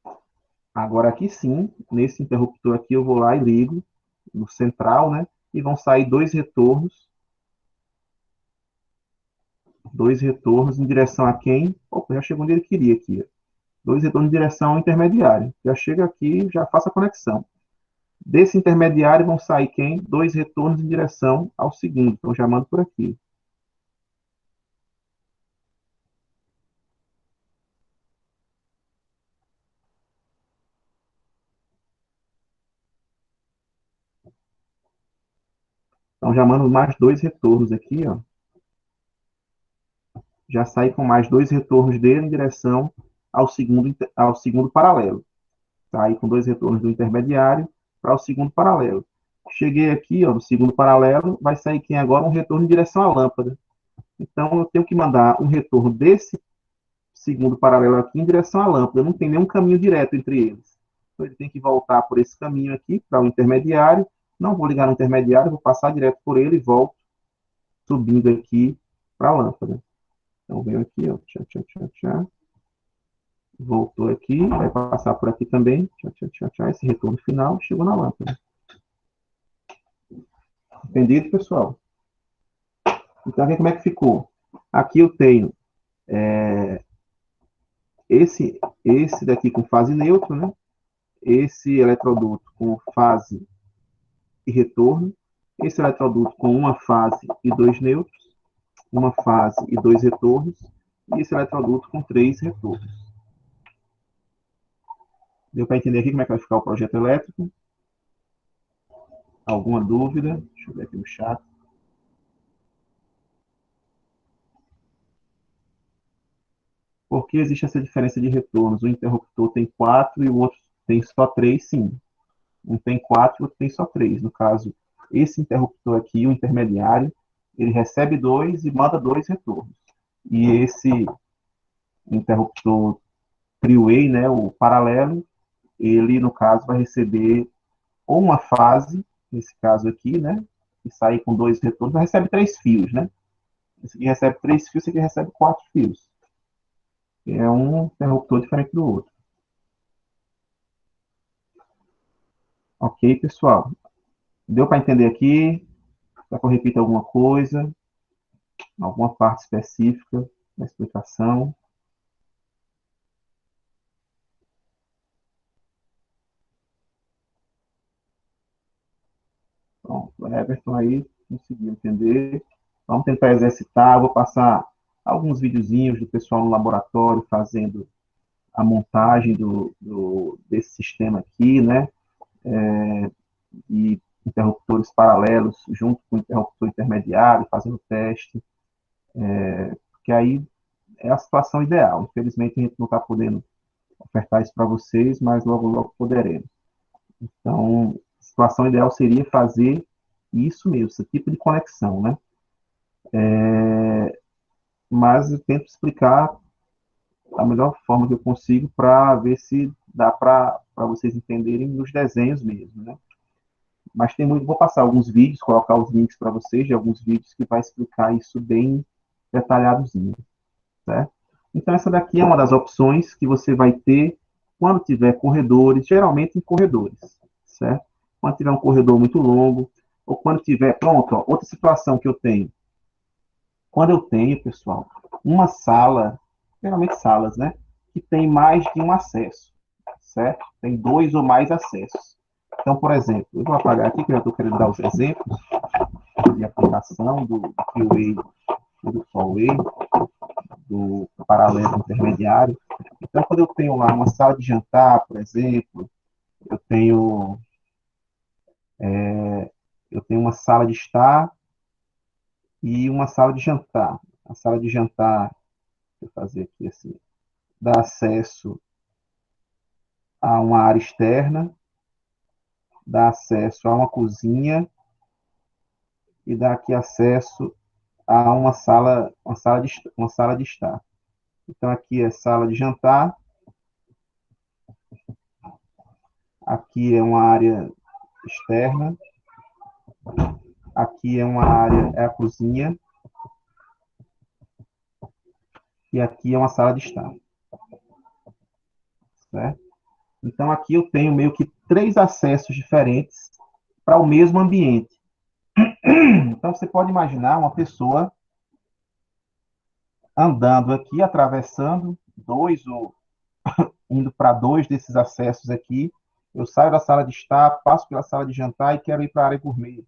S1: ó. Agora aqui sim, nesse interruptor aqui, eu vou lá e ligo no central, né? E vão sair dois retornos em direção a quem? Opa, já chegou onde ele queria aqui. Ó. Dois retornos em direção ao intermediário. Já chega aqui, já faço a conexão. Desse intermediário vão sair quem? Dois retornos em direção ao segundo. Então já mando por aqui. Então, já mando mais 2 retornos aqui, ó. Já sai com mais 2 retornos dele em direção ao segundo paralelo. Sai com 2 retornos do intermediário para o segundo paralelo. Cheguei aqui, ó, no segundo paralelo, vai sair aqui agora um retorno em direção à lâmpada. Então, eu tenho que mandar um retorno desse segundo paralelo aqui em direção à lâmpada. Não tem nenhum caminho direto entre eles. Então, ele tem que voltar por esse caminho aqui para o intermediário. Não vou ligar no intermediário, vou passar direto por ele e volto subindo aqui para a lâmpada. Então, venho aqui, ó, tchá, tchá, tchá, tchá. Voltou aqui, vai passar por aqui também. Tchá, tchá, tchá, tchá. Esse retorno final chegou na lâmpada. Entendido, pessoal? Então, aqui como é que ficou? Aqui eu tenho esse daqui com fase neutra, né? Esse eletroduto com fase e retorno. Esse eletroduto com uma fase e 2 nêutrons. Uma fase e 2 retornos. E esse eletroduto com 3 retornos. Deu para entender aqui como é que vai ficar o projeto elétrico? Alguma dúvida? Deixa eu ver aqui no chat. Por que existe essa diferença de retornos? O interruptor tem 4 e o outro tem só 3, sim. Um tem 4 e o outro tem só 3. No caso, esse interruptor aqui, o intermediário, ele recebe 2 e manda 2 retornos. E esse interruptor three-way, né, o paralelo, ele, no caso, vai receber ou uma fase, nesse caso aqui, né, que sai com 2 retornos, recebe 3 fios, né? Esse aqui recebe 3 fios, esse aqui recebe 4 fios. É um interruptor diferente do outro. Ok, pessoal? Deu para entender aqui? Quer que eu repita alguma coisa? Alguma parte específica da explicação? Pronto, o Everton aí conseguiu entender. Vamos tentar exercitar. Vou passar alguns videozinhos do pessoal no laboratório fazendo a montagem desse sistema aqui, né? E interruptores paralelos junto com o interruptor intermediário, fazendo teste. Que aí é a situação ideal. Infelizmente, a gente não está podendo ofertar isso para vocês, mas logo, logo poderemos. Então, a situação ideal seria fazer isso mesmo, esse tipo de conexão, né? Mas eu tento explicar da melhor forma que eu consigo para ver se dá para vocês entenderem nos desenhos mesmo, né? Mas tem muito, vou passar alguns vídeos, colocar os links para vocês de alguns vídeos que vai explicar isso bem detalhadozinho, certo? Então, essa daqui é uma das opções que você vai ter quando tiver corredores, geralmente em corredores, certo? Quando tiver um corredor muito longo, ou quando tiver, pronto, ó, outra situação que eu tenho. Quando eu tenho, pessoal, uma sala, geralmente salas, né? Que tem mais de um acesso, certo? Tem 2 ou mais acessos. Então, por exemplo, eu vou apagar aqui, que eu já estou querendo dar os exemplos de aplicação do three-way e do four-way, do paralelo intermediário. Então, quando eu tenho lá uma sala de jantar, por exemplo, eu tenho, eu tenho uma sala de estar e uma sala de jantar. A sala de jantar, vou fazer aqui assim, dá acesso a uma área externa, dá acesso a uma cozinha e dá aqui acesso a uma sala de estar. Então, aqui é sala de jantar, aqui é uma área externa, aqui é uma área, é a cozinha, e aqui é uma sala de estar. Certo? Então, aqui eu tenho meio que 3 acessos diferentes para o mesmo ambiente. Então, você pode imaginar uma pessoa andando aqui, atravessando 2 ou indo para 2 desses acessos aqui. Eu saio da sala de estar, passo pela sala de jantar e quero ir para a área gourmet.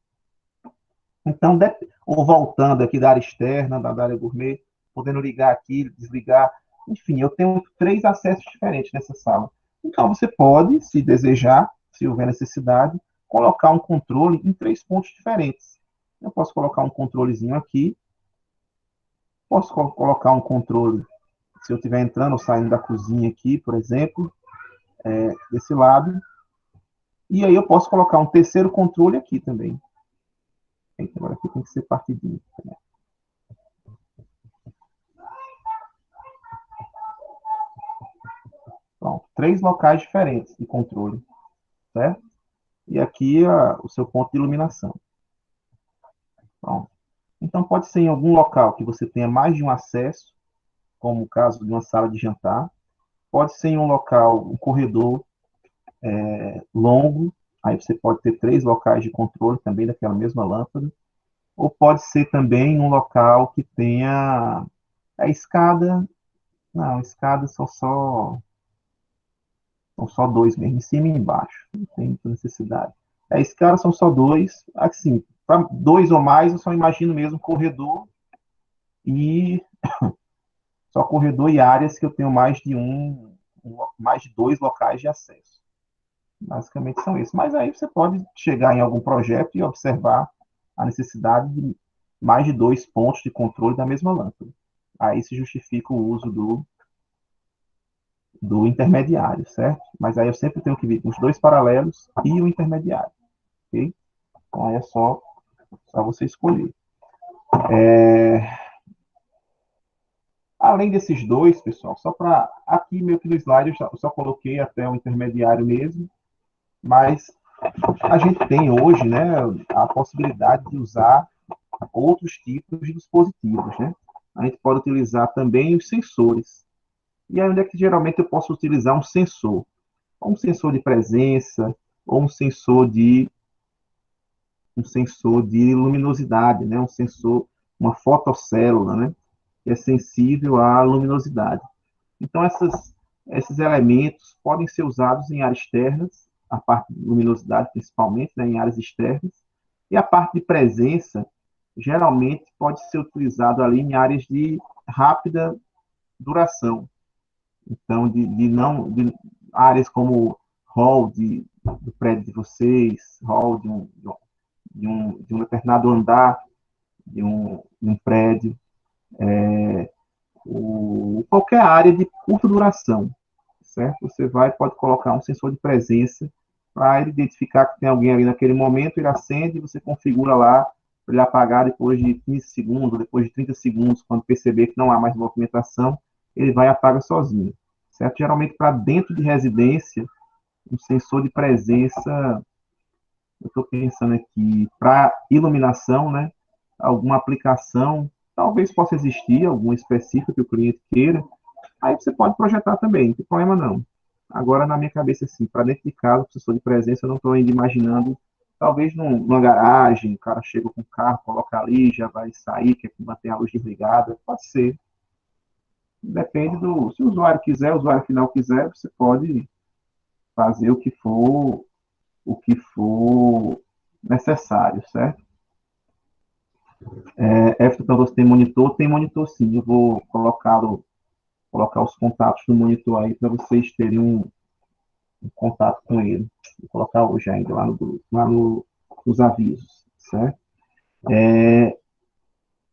S1: Então, ou voltando aqui da área externa, da área gourmet, podendo ligar aqui, desligar. Enfim, eu tenho 3 acessos diferentes nessa sala. Então, você pode, se desejar, se houver necessidade, colocar um controle em 3 pontos diferentes. Eu posso colocar um controlezinho aqui, posso colocar um controle, se eu estiver entrando ou saindo da cozinha aqui, por exemplo, desse lado, e aí eu posso colocar um terceiro controle aqui também. Eita, agora aqui tem que ser partidinho. Pronto, 3 locais diferentes de controle, certo? E aqui o seu ponto de iluminação. Pronto. Então, pode ser em algum local que você tenha mais de um acesso, como o caso de uma sala de jantar. Pode ser em um local, um corredor longo, aí você pode ter 3 locais de controle também daquela mesma lâmpada. Ou pode ser também em um local que tenha a escada. Não, escadas são só 2 mesmo, em cima e embaixo. Não tem muita necessidade. A escada são só 2. Assim, para 2 ou mais, eu só imagino mesmo corredor e só corredor e áreas que eu tenho mais de 2 locais de acesso. Basicamente são esses. Mas aí você pode chegar em algum projeto e observar a necessidade de mais de 2 pontos de controle da mesma lâmpada. Aí se justifica o uso do intermediário, certo? Mas aí eu sempre tenho que vir com os 2 paralelos e o intermediário, ok? Então aí é só você escolher. Além desses 2, pessoal, só para aqui meio que no slide eu só coloquei até o intermediário mesmo, mas a gente tem hoje, né, a possibilidade de usar outros tipos de dispositivos, né? A gente pode utilizar também os sensores. E aí onde é que geralmente eu posso utilizar um sensor? Um sensor de presença, ou um sensor de luminosidade, né? Um sensor, uma fotocélula, né? Que é sensível à luminosidade. Então, esses elementos podem ser usados em áreas externas, a parte de luminosidade principalmente, né, em áreas externas, e a parte de presença, geralmente, pode ser utilizado ali em áreas de rápida duração. Então, de áreas como hall do prédio de vocês, hall de um determinado andar de um prédio, qualquer área de curta duração, certo? Você pode colocar um sensor de presença para ele identificar que tem alguém ali naquele momento, ele acende e você configura lá para ele apagar depois de 15 segundos, depois de 30 segundos, quando perceber que não há mais movimentação, ele vai e apaga sozinho, certo? Geralmente para dentro de residência, um sensor de presença, eu estou pensando aqui, para iluminação, né? Alguma aplicação, talvez possa existir, alguma específica que o cliente queira, aí você pode projetar também, não tem problema não. Agora, na minha cabeça, assim, para dentro de casa, sensor de presença, eu não estou ainda imaginando, talvez numa garagem, o cara chega com o carro, coloca ali, já vai sair, quer manter a luz desligada, pode ser. Depende se o usuário quiser, o usuário final quiser, você pode fazer o que for necessário, certo? Então, você tem monitor sim, eu vou colocar os contatos do monitor aí para vocês terem um contato com ele. Vou colocar hoje ainda lá nos avisos, certo?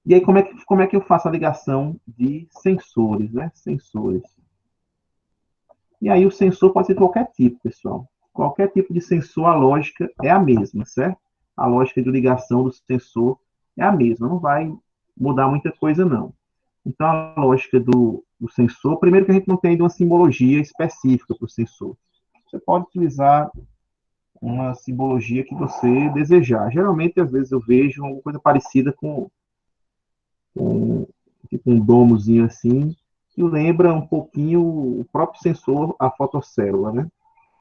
S1: E aí, como é que eu faço a ligação de sensores, né? Sensores. E aí, o sensor pode ser qualquer tipo, pessoal. Qualquer tipo de sensor, a lógica é a mesma, certo? A lógica de ligação do sensor é a mesma, não vai mudar muita coisa, não. Então, a lógica do sensor, primeiro que a gente não tem ainda uma simbologia específica para o sensor. Você pode utilizar uma simbologia que você desejar. Geralmente, às vezes, eu vejo alguma coisa parecida com tipo um domozinho assim, que lembra um pouquinho o próprio sensor, a fotocélula, né?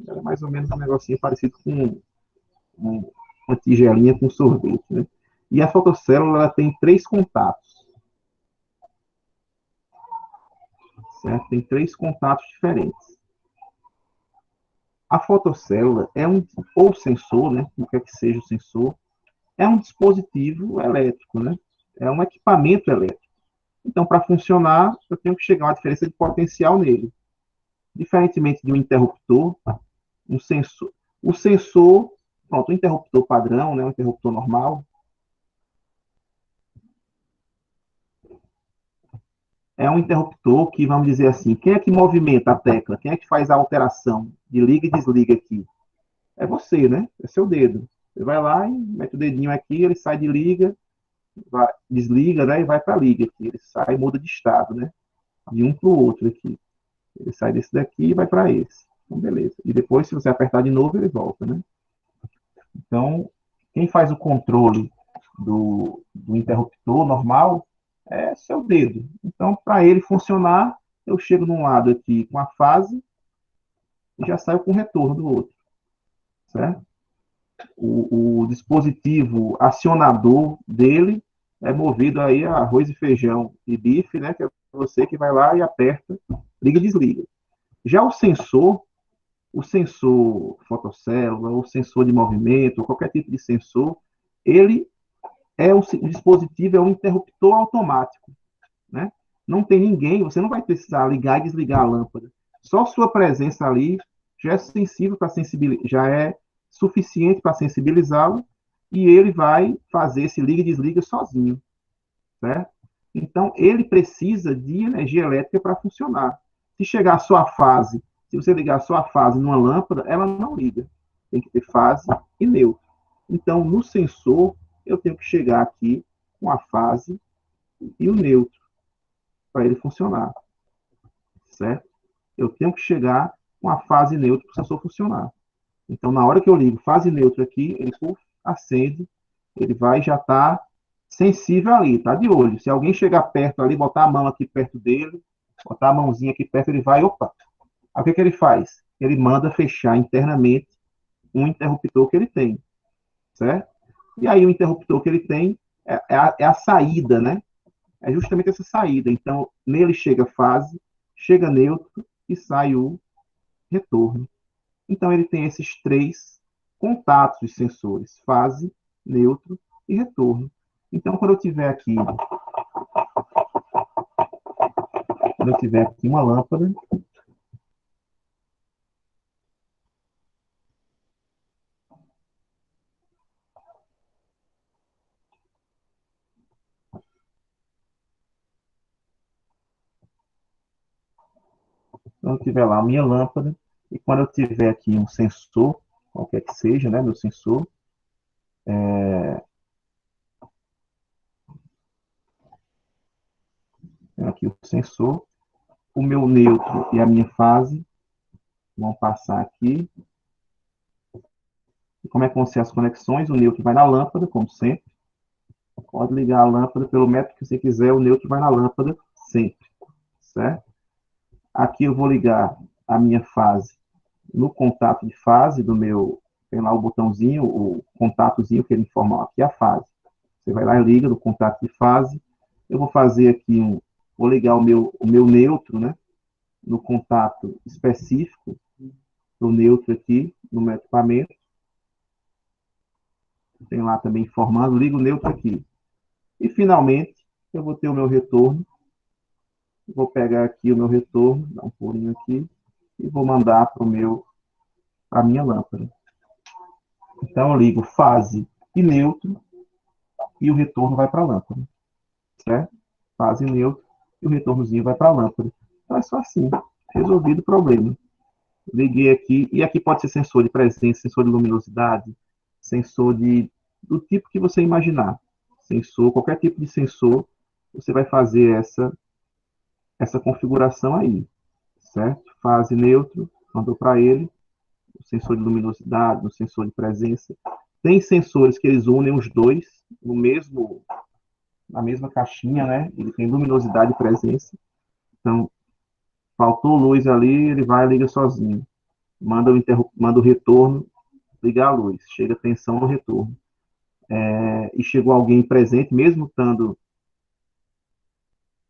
S1: É mais ou menos um negocinho parecido com uma tigelinha com sorvete, né? E a fotocélula ela tem 3 contatos, certo? Tem 3 contatos diferentes. A fotocélula ou sensor, né? O que é que seja o sensor, é um dispositivo elétrico, né? É um equipamento elétrico. Então, para funcionar, eu tenho que chegar a uma diferença de potencial nele. Diferentemente de um interruptor, o sensor, pronto, o interruptor padrão, né, o interruptor normal, é um interruptor que, vamos dizer assim, quem é que movimenta a tecla? Quem é que faz a alteração de liga e desliga aqui? É você, né? É seu dedo. Você vai lá e mete o dedinho aqui, ele sai de liga, desliga, né? E vai para liga aqui. Ele sai e muda de estado, né? De um para o outro aqui. Ele sai desse daqui e vai para esse. Então, beleza. E depois, se você apertar de novo, ele volta, né? Então, quem faz o controle do interruptor normal é seu dedo. Então, para ele funcionar, eu chego num lado aqui com a fase e já saio com o retorno do outro, certo? O dispositivo acionador dele é movido aí a arroz e feijão e bife, né? Que é você que vai lá e aperta, liga e desliga. Já o sensor fotocélula, o sensor de movimento, qualquer tipo de sensor, ele o dispositivo é um interruptor automático, né? Não tem ninguém, você não vai precisar ligar e desligar a lâmpada. Só sua presença ali já é sensível para sensibilizar, já é suficiente para sensibilizá-lo e ele vai fazer esse liga e desliga sozinho, certo? Então ele precisa de energia elétrica para funcionar. Se chegar a sua fase, se você ligar a sua fase numa lâmpada, ela não liga. Tem que ter fase e neutro. Então no sensor eu tenho que chegar aqui com a fase e o neutro para ele funcionar, certo? Eu tenho que chegar com a fase neutra para o sensor funcionar. Então, na hora que eu ligo fase neutra aqui, ele acende, ele vai já estar sensível ali, tá de olho. Se alguém chegar perto ali, botar a mão aqui perto dele, botar a mãozinha aqui perto, ele vai, opa. Aí o que ele faz? Ele manda fechar internamente um interruptor que ele tem, certo? E aí o interruptor que ele tem é a saída, né? É justamente essa saída. Então, nele chega fase, chega neutro e sai o retorno. Então, ele tem esses três contatos de sensores: fase, neutro e retorno. Então, quando eu tiver aqui uma lâmpada, quando eu tiver lá a minha lâmpada, e quando eu tiver aqui um sensor, qualquer que seja, né, meu sensor, tenho aqui o sensor, o meu neutro e a minha fase vão passar aqui. E como é que vão ser as conexões? O neutro vai na lâmpada, como sempre. Pode ligar a lâmpada pelo método que você quiser, o neutro vai na lâmpada sempre, certo? Aqui eu vou ligar a minha fase no contato de fase do meu, tem lá o botãozinho, o contatozinho que ele informa aqui a fase. Você vai lá e liga no contato de fase. Eu vou fazer aqui vou ligar o meu neutro, né, no contato específico do neutro aqui no meu equipamento. Tem lá também informando, ligo o neutro aqui. E finalmente eu vou ter o meu retorno. Vou pegar aqui o meu retorno, dar um pulinho aqui e vou mandar para a minha lâmpada. Então eu ligo fase e neutro e o retorno vai para a lâmpada, certo? Fase neutro e o retornozinho vai para a lâmpada. Então é só assim, resolvido o problema. Liguei aqui, e aqui pode ser sensor de presença, sensor de luminosidade, sensor do tipo que você imaginar. Sensor, qualquer tipo de sensor, você vai fazer essa configuração aí, certo? Fase neutro, mandou para ele, o sensor de luminosidade, o sensor de presença. Tem sensores que eles unem os dois na mesma caixinha, né? Ele tem luminosidade e presença. Então, faltou luz ali, ele vai e liga sozinho. Manda o retorno, ligar a luz. Chega tensão no retorno. E chegou alguém presente, mesmo estando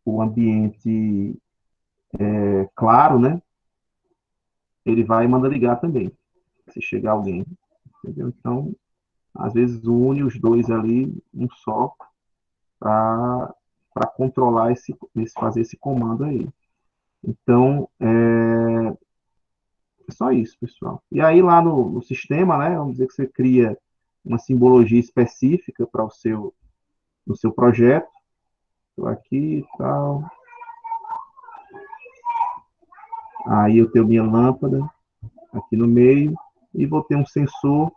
S1: o ambiente claro, né? Ele vai e manda ligar também, se chegar alguém. Entendeu? Então, às vezes une os dois ali, um só, para controlar fazer esse comando aí. Então, é só isso, pessoal. E aí lá no sistema, né, vamos dizer que você cria uma simbologia específica para no seu projeto. Estou aqui e tal. Aí eu tenho minha lâmpada aqui no meio e vou ter um sensor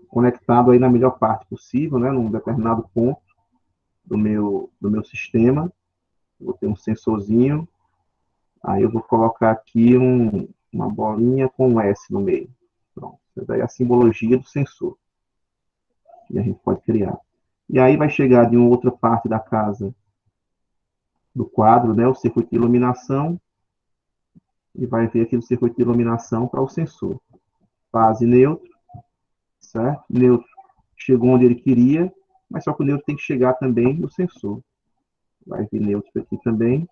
S1: conectado aí na melhor parte possível, né, num determinado ponto do meu sistema. Vou ter um sensorzinho, aí eu vou colocar aqui uma bolinha com um S no meio. Pronto, essa daí é a simbologia do sensor que a gente pode criar. E aí vai chegar de uma outra parte da casa do quadro, né, o circuito de iluminação, e vai ver aquele circuito de iluminação para o sensor. Fase neutro, certo? Neutro chegou onde ele queria, mas só que o neutro tem que chegar também no sensor. Vai vir neutro aqui também.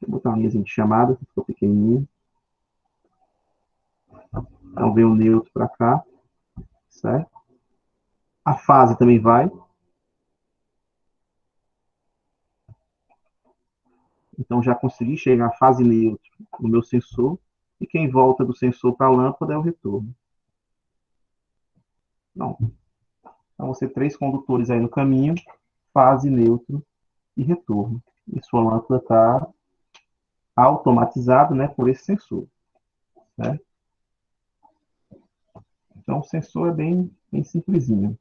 S1: Vou botar uma linha de chamada, que ficou pequenininha. Então vem o neutro para cá, certo? A fase também vai. Então já consegui chegar à fase neutro no meu sensor. E quem volta do sensor para a lâmpada é o retorno. Não. Então você tem 3 condutores aí no caminho, fase, neutro e retorno. E sua lâmpada está automatizada, né, por esse sensor. Né? Então o sensor é bem simplesinho.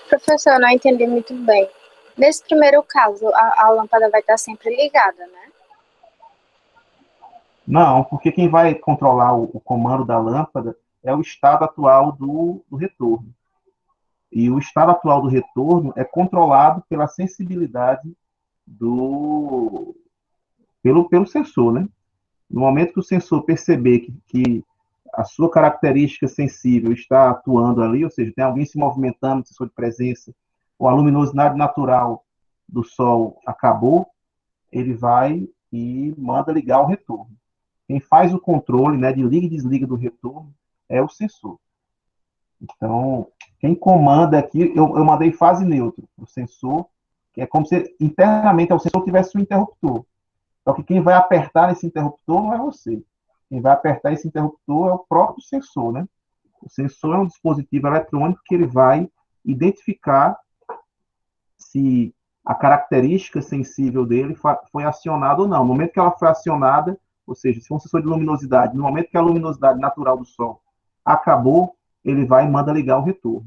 S4: Professor, eu não entendi muito bem. Nesse primeiro caso, a lâmpada vai estar sempre ligada, né?
S1: Não, porque quem vai controlar o comando da lâmpada é o estado atual do retorno. E o estado atual do retorno é controlado pela sensibilidade pelo sensor, né? No momento que o sensor perceber que a sua característica sensível está atuando ali, ou seja, tem alguém se movimentando no sensor de presença, ou a luminosidade natural do sol acabou, ele vai e manda ligar o retorno. Quem faz o controle, né, de liga e desliga do retorno é o sensor. Então, quem comanda aqui, eu mandei fase neutra, o sensor, que é como se internamente o sensor tivesse um interruptor. Só que quem vai apertar esse interruptor não é você. Quem vai apertar esse interruptor é o próprio sensor, né? O sensor é um dispositivo eletrônico que ele vai identificar se a característica sensível dele foi acionada ou não. No momento que ela foi acionada, ou seja, se for um sensor de luminosidade, no momento que a luminosidade natural do Sol acabou, ele vai e manda ligar o retorno.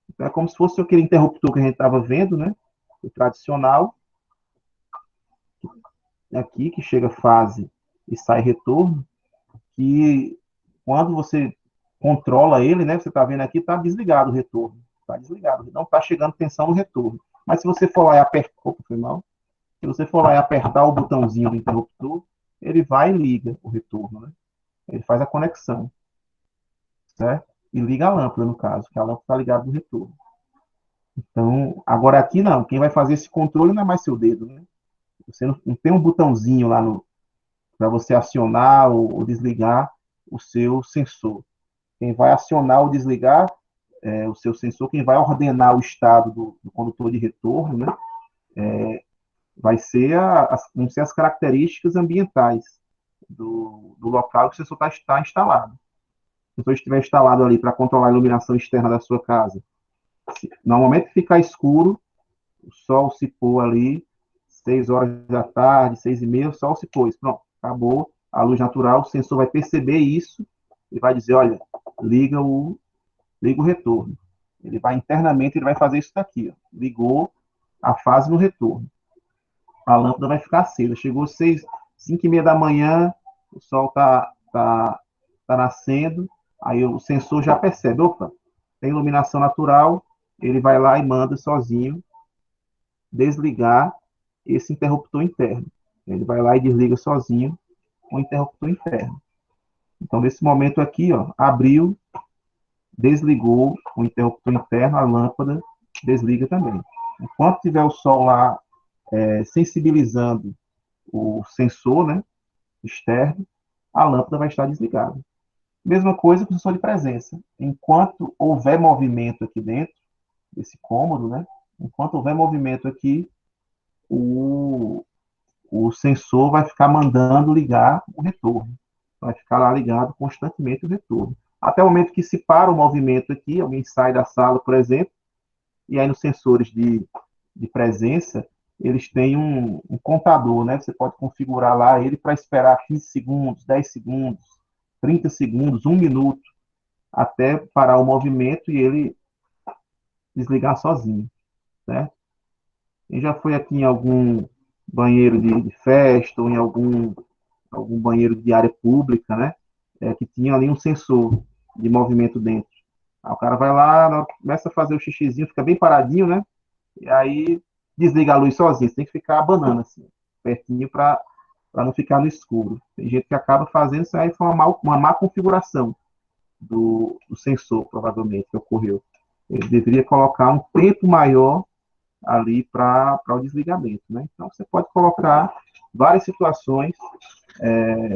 S1: Então, é como se fosse aquele interruptor que a gente estava vendo, né? O tradicional, aqui, que chega fase e sai retorno, que quando você controla ele, né? Você está vendo aqui, está desligado o retorno. Está desligado, não está chegando tensão no retorno. Mas se você for lá e apertar, opa, foi mal. Se você for lá e apertar o botãozinho do interruptor, ele vai e liga o retorno, né? Ele faz a conexão, certo? E liga a lâmpada, no caso, que a lâmpada está ligada no retorno. Então, agora aqui não, quem vai fazer esse controle não é mais seu dedo, né? Você não tem um botãozinho lá para você acionar ou desligar o seu sensor. Quem vai acionar ou desligar o seu sensor, quem vai ordenar o estado do condutor de retorno, né? Vai ser vão ser as características ambientais do local que o sensor está instalado. Se o sensor estiver instalado ali para controlar a iluminação externa da sua casa, no momento que ficar escuro, o sol se pôr ali, 6 horas da tarde, 6h30, o sol se pôs. Pronto, acabou a luz natural, o sensor vai perceber isso e vai dizer, olha, liga o retorno. Ele vai internamente, ele vai fazer isso daqui, ó. Ligou a fase no retorno. A lâmpada vai ficar acesa. Chegou 5h30 da manhã, o sol tá nascendo, aí o sensor já percebe, opa, tem iluminação natural, ele vai lá e manda sozinho desligar esse interruptor interno. Ele vai lá e desliga sozinho o interruptor interno. Então, nesse momento aqui, ó, abriu, desligou o interruptor interno, a lâmpada desliga também. Enquanto tiver o sol lá sensibilizando o sensor, né, externo, a lâmpada vai estar desligada. Mesma coisa com o sensor de presença. Enquanto houver movimento aqui dentro desse cômodo, né, enquanto houver movimento aqui, o sensor vai ficar mandando ligar o retorno. Vai ficar lá ligado constantemente o retorno. Até o momento que se para o movimento aqui, alguém sai da sala, por exemplo, e aí nos sensores de presença, eles têm um contador, né? Você pode configurar lá ele para esperar 15 segundos, 10 segundos, 30 segundos, 1 minuto, até parar o movimento e ele desligar sozinho, certo? Quem já foi aqui em algum banheiro de festa ou em algum banheiro de área pública, né? Que tinha ali um sensor de movimento dentro. Aí o cara vai lá, começa a fazer o xixizinho, fica bem paradinho, né? E aí desliga a luz sozinho. Você tem que ficar abanando assim, pertinho para não ficar no escuro. Tem gente que acaba fazendo isso aí, foi uma má configuração do sensor, provavelmente, que ocorreu. Ele deveria colocar um tempo maior ali para o desligamento, né? Então, você pode colocar várias situações,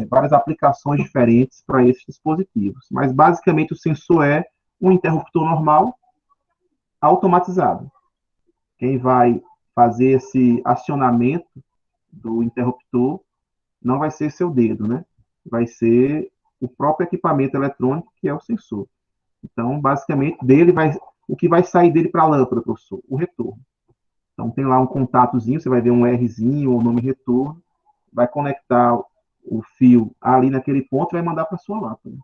S1: várias aplicações diferentes para esses dispositivos. Mas, basicamente, o sensor é um interruptor normal automatizado. Quem vai fazer esse acionamento do interruptor não vai ser seu dedo, né? Vai ser o próprio equipamento eletrônico, que é o sensor. Então, basicamente, o que vai sair dele para a lâmpada, professor? O retorno. Então, tem lá um contatozinho, você vai ver um Rzinho ou nome retorno, vai conectar o fio ali naquele ponto e vai mandar para a sua lâmpada.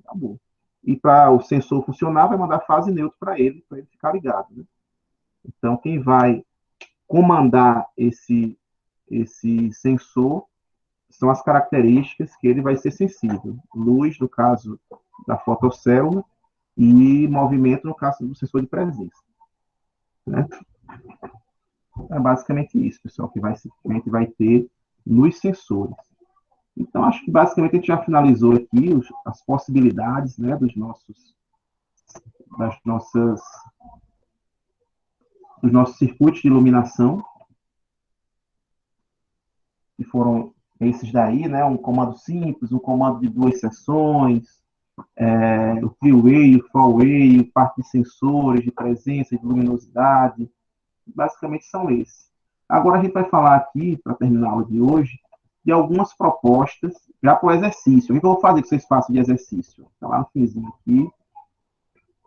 S1: Acabou. E para o sensor funcionar, vai mandar fase neutra para ele ficar ligado. Né? Então, quem vai comandar esse sensor são as características que ele vai ser sensível. Luz, no caso da fotocélula, e movimento, no caso do sensor de presença. Né? É basicamente isso, pessoal, que a gente vai ter nos sensores. Então, acho que basicamente a gente já finalizou aqui as possibilidades, né, dos nossos circuitos de iluminação, que foram esses daí, né, um comando simples, um comando de 2 seções, o three-way, o four-way, parte de sensores, de presença, de luminosidade, basicamente são esses. Agora a gente vai falar aqui, para terminar a aula de hoje, de algumas propostas já para o exercício. O que eu vou fazer que vocês façam de exercício? Está lá no finzinho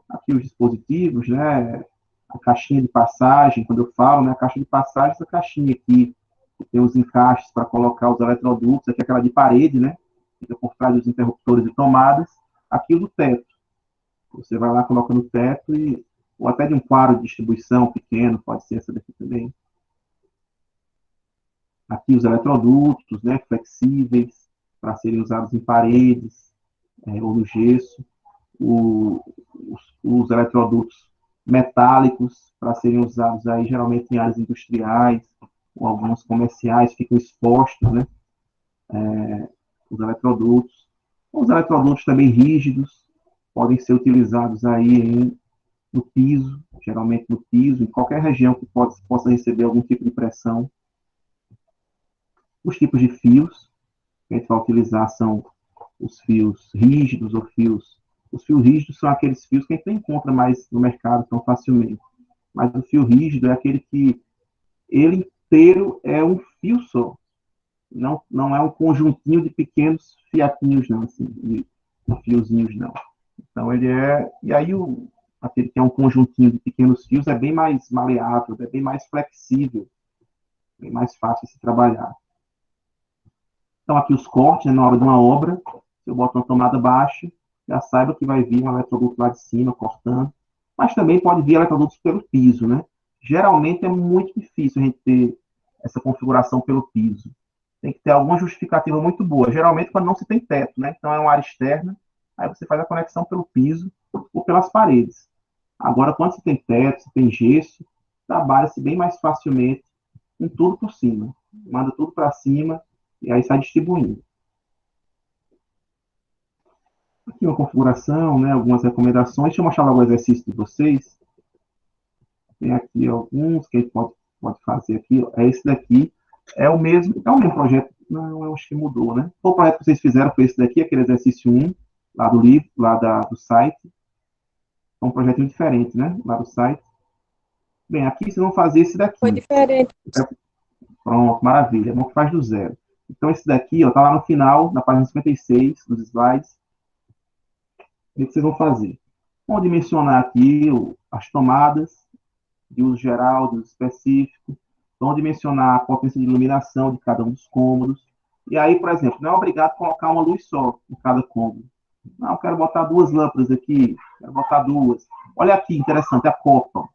S1: aqui os dispositivos, né? A caixinha de passagem, quando eu falo, né? A caixa de passagem, essa caixinha aqui, que tem os encaixes para colocar os eletrodutos, aqui é aquela de parede, né? Fica por trás dos interruptores e tomadas. Aqui o do teto. Você vai lá, coloca no teto ou até de um quadro de distribuição pequeno, pode ser essa daqui também. Aqui os eletrodutos, né, flexíveis, para serem usados em paredes ou no gesso. Os eletrodutos metálicos, para serem usados aí geralmente em áreas industriais ou alguns comerciais, ficam expostos, né, os eletrodutos. Os eletrodutos também rígidos podem ser utilizados aí no piso, geralmente no piso, em qualquer região que possa receber algum tipo de pressão. Os tipos de fios que a gente vai utilizar são os fios rígidos ou fios. Os fios rígidos são aqueles fios que a gente não encontra mais no mercado tão facilmente. Mas o fio rígido é aquele que ele inteiro é um fio só. Não é um conjuntinho de pequenos fiatinhos, não, assim, de fiozinhos, não. Então ele é. E aí aquele que é um conjuntinho de pequenos fios é bem mais maleável, é bem mais flexível, bem mais fácil de se trabalhar. Então, aqui os cortes, né, na hora de uma obra, se eu boto uma tomada baixa, já saiba que vai vir um eletroduto lá de cima, cortando. Mas também pode vir eletrodutos pelo piso, né? Geralmente é muito difícil a gente ter essa configuração pelo piso. Tem que ter alguma justificativa muito boa. Geralmente quando não se tem teto, né? Então é uma área externa, aí você faz a conexão pelo piso ou pelas paredes. Agora, quando você tem teto, você tem gesso, trabalha-se bem mais facilmente com tudo por cima. Manda tudo para cima, e aí sai distribuindo. Aqui uma configuração, né, algumas recomendações. Deixa eu mostrar logo o exercício de vocês. Tem aqui alguns que a gente pode fazer aqui. Esse daqui é o mesmo projeto. Não, eu acho que mudou, né? O projeto que vocês fizeram foi esse daqui, aquele exercício 1, lá do livro, lá do site. É um projetinho diferente, né? Lá do site. Bem, aqui vocês vão fazer esse daqui.
S2: Foi diferente.
S1: Pronto, maravilha. Vamos faz do zero. Então, esse daqui, ó, tá lá no final, na página 56 dos slides. O que vocês vão fazer? Vão dimensionar aqui as tomadas de uso geral, de uso específico. Vão dimensionar a potência de iluminação de cada um dos cômodos. E aí, por exemplo, não é obrigado a colocar uma luz só em cada cômodo. Não, eu quero botar 2 lâmpadas aqui, quero botar 2. Olha aqui, interessante, a copa.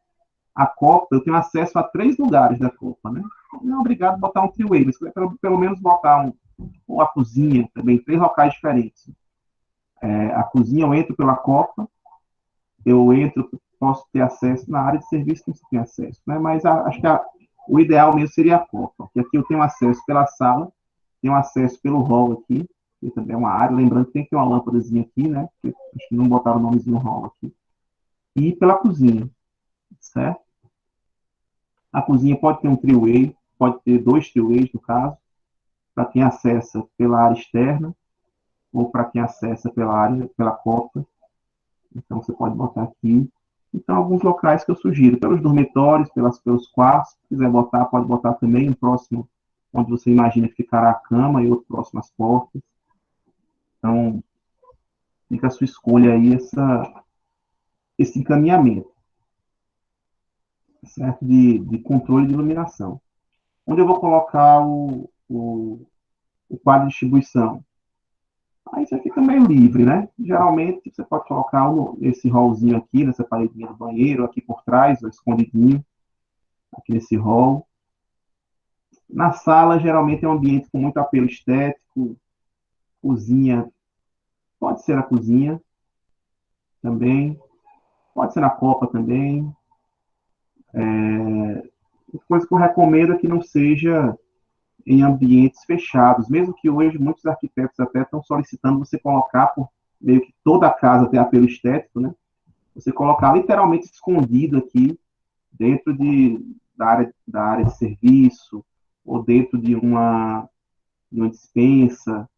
S1: A copa, eu tenho acesso a 3 lugares da copa, né? Não é obrigado a botar um three-way, mas pelo menos botar ou a cozinha também, 3 locais diferentes. A cozinha eu entro pela copa, eu entro, posso ter acesso na área de serviço que você tem acesso, né? Mas acho que o ideal mesmo seria a copa, porque aqui eu tenho acesso pela sala, tenho acesso pelo hall aqui, que também é uma área, lembrando que tem que ter uma lâmpadazinha aqui, né? Porque acho que não botaram o nomezinho hall aqui. E pela cozinha, certo? A cozinha pode ter um three-way, pode ter 2 three-ways, no caso, para quem acessa pela área externa, ou para quem acessa pela copa. Então, você pode botar aqui. Então, alguns locais que eu sugiro, pelos dormitórios, pelos quartos, se quiser botar, pode botar também um próximo, onde você imagina que ficará a cama, e outro próximo às portas. Então, fica a sua escolha aí, esse encaminhamento, certo? De controle de iluminação. Onde eu vou colocar o quadro de distribuição? Aí você fica meio livre, né? Geralmente você pode colocar esse hallzinho aqui, nessa paredinha do banheiro, aqui por trás, ou escondidinho, aqui nesse hall. Na sala, geralmente é um ambiente com muito apelo estético, cozinha, pode ser a cozinha também, pode ser na copa também. Coisa que eu recomendo é que não seja em ambientes fechados, mesmo que hoje muitos arquitetos até estão solicitando você colocar por meio que toda a casa tem apelo estético, né? Você colocar literalmente escondido aqui dentro da área de serviço ou dentro de uma despensa.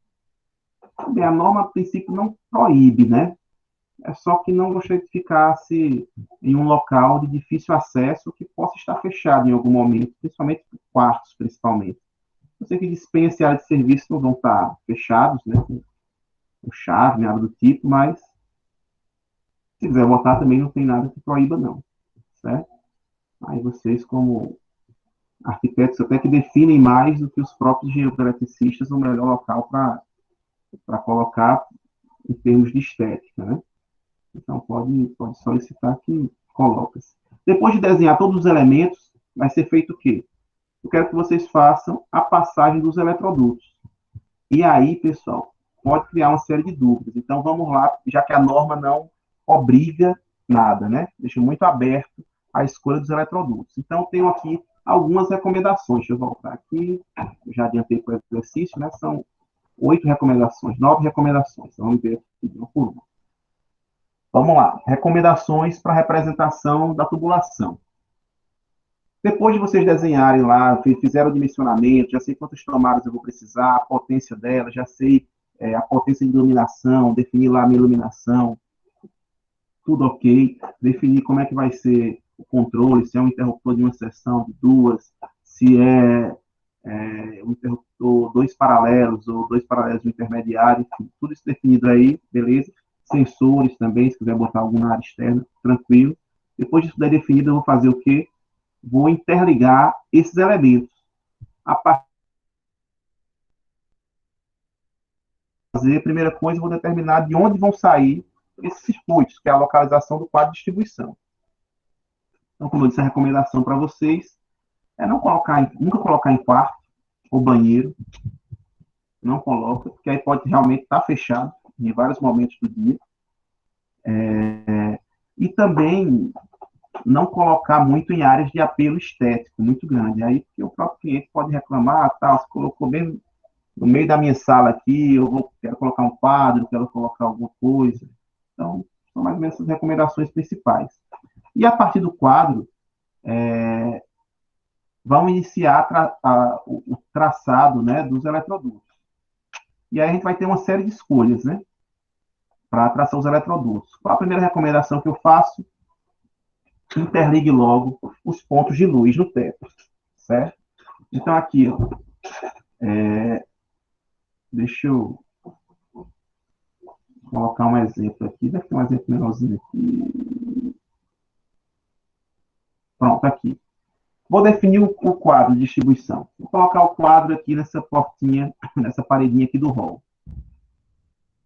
S1: Também a norma, a princípio, não proíbe, né? É só que não gostaria que ficasse em um local de difícil acesso que possa estar fechado em algum momento, principalmente quartos, principalmente. Eu sei que dispensa e área de serviço não vão estar fechados, né? Com chave, nada do tipo, mas se quiser botar também não tem nada que proíba, não. Certo? Aí vocês, como arquitetos, até que definem mais do que os próprios geograficistas o melhor local para colocar em termos de estética, né? Então, pode solicitar que coloque-se. Depois de desenhar todos os elementos, vai ser feito o quê? Eu quero que vocês façam a passagem dos eletrodutos. E aí, pessoal, pode criar uma série de dúvidas. Então, vamos lá, já que a norma não obriga nada, né? Deixa muito aberto a escolha dos eletrodutos. Então, tenho aqui algumas recomendações. Deixa eu voltar aqui. Eu já adiantei para o exercício, né? São 8 recomendações, 9 recomendações. Então, vamos ver aqui uma por uma. Vamos lá. Recomendações para representação da tubulação. Depois de vocês desenharem lá, fizeram o dimensionamento, já sei quantas tomadas eu vou precisar, a potência dela, já sei a potência de iluminação, definir lá a minha iluminação, tudo ok. Definir como é que vai ser o controle, se é um interruptor de uma seção, de duas, se um interruptor 2 paralelos ou 2 paralelos de intermediário, enfim, tudo isso definido aí, beleza? Sensores também, se quiser botar algum na área externa, tranquilo. Depois disso daí definido, eu vou fazer o quê? Vou interligar esses elementos. A primeira coisa, eu vou determinar de onde vão sair esses circuitos, que é a localização do quadro de distribuição. Então, como eu disse, a recomendação para vocês é nunca colocar em quarto ou banheiro. Não coloca, porque aí pode realmente estar fechado em vários momentos do dia. E também não colocar muito em áreas de apelo estético muito grande. Aí porque o próprio cliente pode reclamar, você colocou bem no meio da minha sala aqui, quero colocar um quadro, quero colocar alguma coisa. Então, são mais ou menos as recomendações principais. E a partir do quadro, vamos iniciar o traçado, né, dos eletrodutos. E aí a gente vai ter uma série de escolhas, né, para traçar os eletrodutos. Qual a primeira recomendação que eu faço? Interligue logo os pontos de luz no teto, certo? Então, aqui, ó, deixa eu colocar um exemplo aqui, deve ter um exemplo menorzinho aqui. Pronto, aqui. Vou definir o quadro de distribuição. Vou colocar o quadro aqui nessa portinha, nessa paredinha aqui do hall.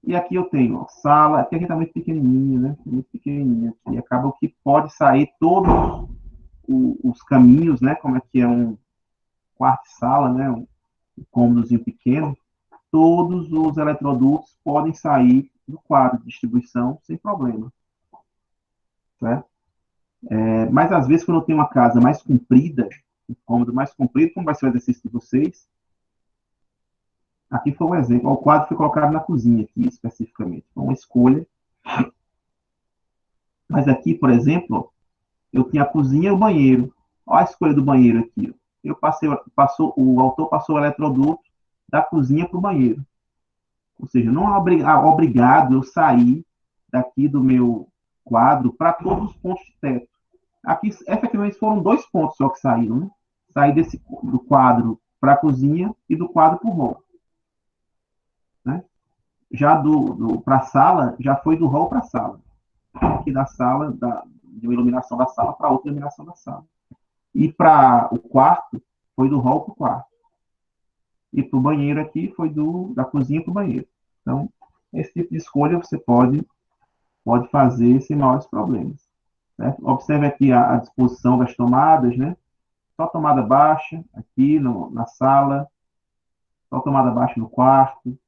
S1: E aqui eu tenho, ó, sala, aqui a gente tá muito pequenininho, né? Muito pequenininho aqui. Acaba que pode sair todos os caminhos, né? Como aqui é um quarto e sala, né? Um cômodozinho pequeno. Todos os eletrodutos podem sair do quadro de distribuição sem problema. Certo? Mas, às vezes, quando eu tenho uma casa mais comprida, um cômodo mais comprido, como vai ser o exercício de vocês, aqui foi um exemplo. O quadro foi colocado na cozinha, aqui, especificamente. Foi uma escolha. Mas aqui, por exemplo, eu tinha a cozinha e o banheiro. Olha a escolha do banheiro aqui. O autor passou o eletroduto da cozinha para o banheiro. Ou seja, não é obrigado eu sair daqui do meu quadro para todos os pontos de teto. Aqui, efetivamente, foram 2 pontos só que saíram, né? Sair do quadro para a cozinha e do quadro para o hall. Né? Já para a sala, já foi do hall para a sala. Aqui da sala, de uma iluminação da sala para outra iluminação da sala. E para o quarto, foi do hall para o quarto. E para o banheiro aqui, foi da cozinha para o banheiro. Então, esse tipo de escolha você pode fazer sem maiores problemas. Certo? Observe aqui a disposição das tomadas, né? Só tomada baixa aqui na sala, só tomada baixa no quarto.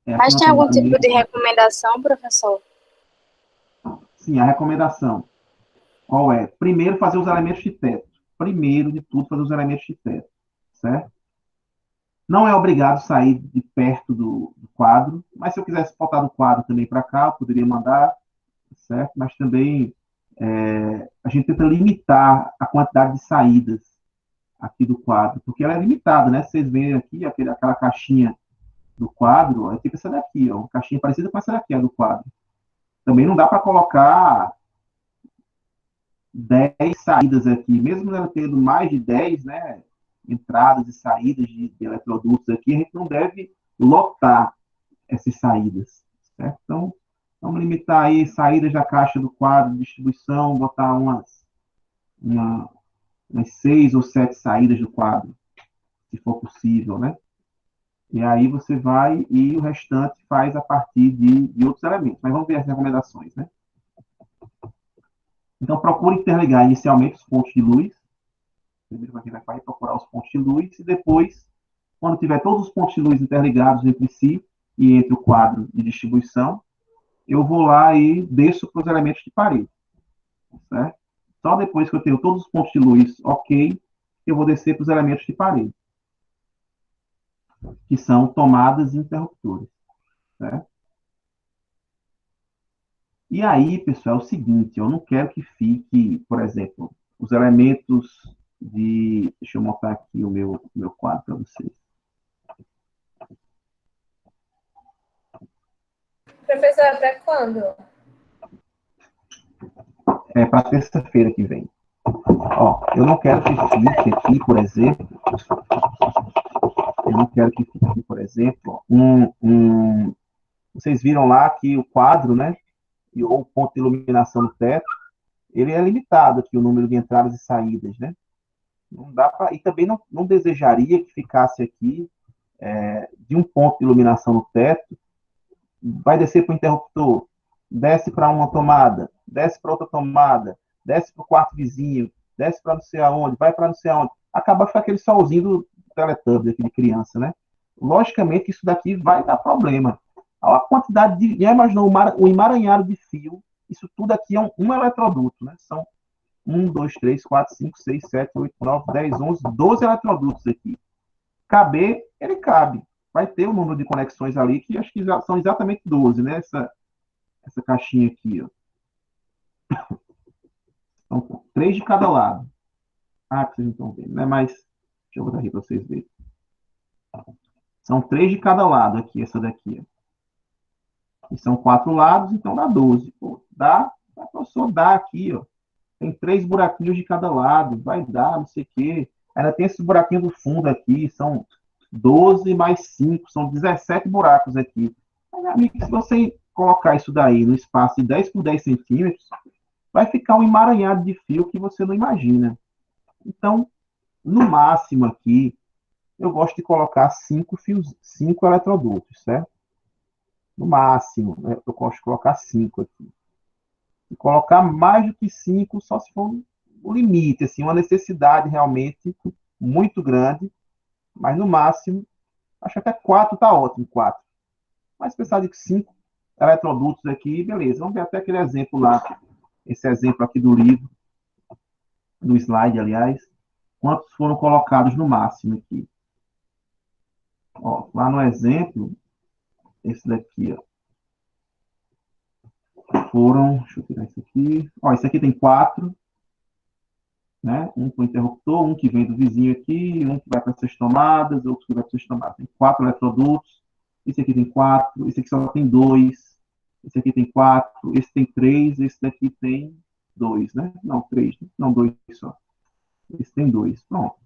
S4: Mas tem algum tipo de recomendação, professor?
S1: Sim, a recomendação. Qual é? Primeiro, fazer os elementos de teto. Primeiro de tudo, fazer os elementos de teto. Certo? Não é obrigado sair de perto do quadro, mas se eu quisesse botar do quadro também para cá, eu poderia mandar, certo? Mas também a gente tenta limitar a quantidade de saídas aqui do quadro, porque ela é limitada, né? Vocês veem aqui aquela caixinha do quadro, ó, tem essa daqui, ó, uma caixinha parecida com essa daqui, a do quadro. Também não dá para colocar 10 saídas aqui, mesmo ela tendo mais de 10, né? Entradas e saídas de eletrodutos aqui, a gente não deve lotar essas saídas, certo? Então, vamos limitar aí saídas da caixa do quadro de distribuição, botar umas 6 ou 7 saídas do quadro, se for possível, né? E aí você vai e o restante faz a partir de outros elementos. Mas vamos ver as recomendações, né? Então, procure interligar inicialmente os pontos de luz. Primeiro a gente vai procurar os pontos de luz e depois, quando tiver todos os pontos de luz interligados entre si e entre o quadro de distribuição, eu vou lá e desço para os elementos de parede. Certo? Só depois que eu tenho todos os pontos de luz ok, eu vou descer para os elementos de parede, que são tomadas e interruptores. Certo? E aí, pessoal, é o seguinte, eu não quero que fique, por exemplo, os elementos de... Deixa eu montar aqui o meu quadro para vocês.
S2: Professor, para quando?
S1: Para terça-feira que vem. Ó, eu não quero que fique aqui, por exemplo, vocês viram lá que o quadro, né, ou o ponto de iluminação no teto, ele é limitado aqui, o número de entradas e saídas, né? Não dá para... E também não desejaria que ficasse aqui de um ponto de iluminação no teto, vai descer para o interruptor, desce para uma tomada, desce para outra tomada, desce para o quarto vizinho, desce para não sei aonde, vai para não sei aonde. Acaba ficando aquele solzinho do Teletubbies, de criança, né? Logicamente, isso daqui vai dar problema. A quantidade de... Já imaginou o emaranhado de fio? Isso tudo aqui é um eletroduto, né? São 1, 2, 3, 4, 5, 6, 7, 8, 9, 10, 11, 12 eletrodutos aqui. Caber, ele cabe. Vai ter um número de conexões ali, que acho que são exatamente 12, né? Essa caixinha aqui, ó. Então, 3 de cada lado. Que vocês não estão vendo, né? Mas, deixa eu botar aqui para vocês verem. São 3 de cada lado aqui, essa daqui, ó. E são 4 lados, então dá 12. Pô, professor, dá aqui, ó. Tem 3 buraquinhos de cada lado, vai dar, não sei o quê. Ainda tem esse buraquinho do fundo aqui, são 12 mais 5, são 17 buracos aqui. Mas, amigo, se você colocar isso daí no espaço de 10 por 10 centímetros, vai ficar um emaranhado de fio que você não imagina. Então, no máximo aqui, eu gosto de colocar 5 eletrodutos, certo? No máximo, né? Eu gosto de colocar 5 aqui. E colocar mais do que 5 só se for o limite, assim, uma necessidade realmente muito grande, mas no máximo, acho que até 4 está ótimo, 4. Mas pensar de 5 eletrodutos aqui, beleza. Vamos ver até aquele exemplo lá, esse exemplo aqui do livro, do slide, aliás, quantos foram colocados no máximo aqui. Ó, lá no exemplo, esse daqui, ó, foram, deixa eu tirar isso aqui, ó, esse aqui tem 4, né? Um com interruptor, um que vem do vizinho aqui, um que vai para essas tomadas, outro que vai para essas tomadas. Tem 4 eletrodutos, esse aqui tem 4, esse aqui só tem 2, esse aqui tem 4, esse tem 3, esse daqui tem 2, né? Não, 3, não, 2 só. Esse tem 2, pronto.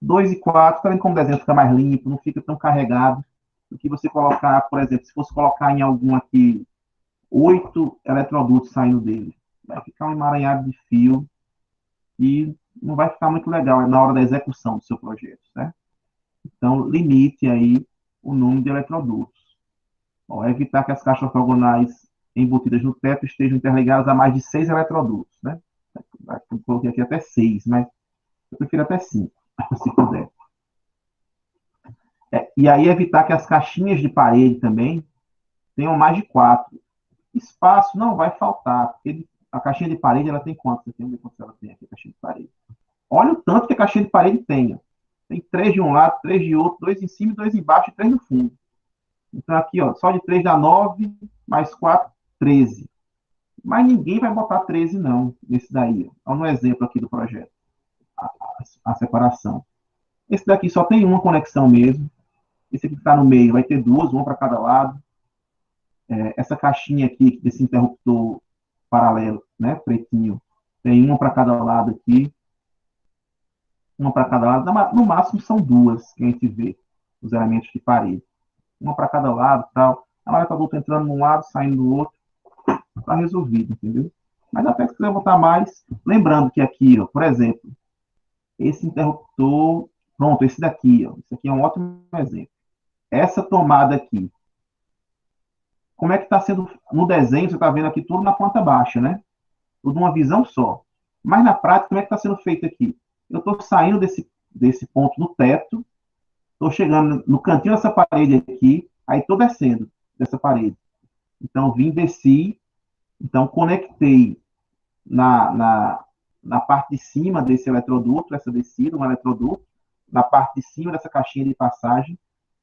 S1: 2 e 4, tá vendo como o desenho fica mais limpo, não fica tão carregado do que você colocar, por exemplo, se fosse colocar em algum aqui 8 eletrodutos saindo dele. Vai ficar um emaranhado de fio e não vai ficar muito legal na hora da execução do seu projeto, certo? Então, limite aí o número de eletrodutos. Ó, evitar que as caixas ortogonais embutidas no teto estejam interligadas a mais de 6 eletrodutos, né? Eu coloquei aqui até 6, mas eu prefiro até 5, se puder. E aí evitar que as caixinhas de parede também tenham mais de 4. Espaço não vai faltar, porque a caixinha de parede, ela tem quantos? Você tem quantos ela tem aqui, a caixinha de parede? Olha o tanto que a caixinha de parede tem. Ó. Tem 3 de um lado, 3 de outro, 2 em cima, 2 embaixo e 3 no fundo. Então aqui, ó, só de 3 dá 9, mais 4, 13. Mas ninguém vai botar 13 não, nesse daí. Olha um exemplo aqui do projeto. A separação. Esse daqui só tem uma conexão mesmo. Esse aqui que está no meio vai ter 2, uma para cada lado. Essa caixinha aqui, desse interruptor paralelo, né, pretinho, tem uma para cada lado aqui. Uma para cada lado. No máximo são 2 que a gente vê, os elementos de parede. Uma para cada lado, tal. A maleta adulta entrando num lado, saindo do outro. Está resolvido, entendeu? Mas até que quiser botar mais, lembrando que aqui, ó, por exemplo, esse interruptor, pronto, esse daqui, ó, esse aqui é um ótimo exemplo. Essa tomada aqui, como é que está sendo, no desenho, você está vendo aqui tudo na planta baixa, né? Tudo uma visão só. Mas na prática, como é que está sendo feito aqui? Eu estou saindo desse ponto no teto, estou chegando no cantinho dessa parede aqui, aí estou descendo dessa parede. Então, vim, desci, então conectei na parte de cima desse eletroduto, essa descida, um eletroduto, na parte de cima dessa caixinha de passagem,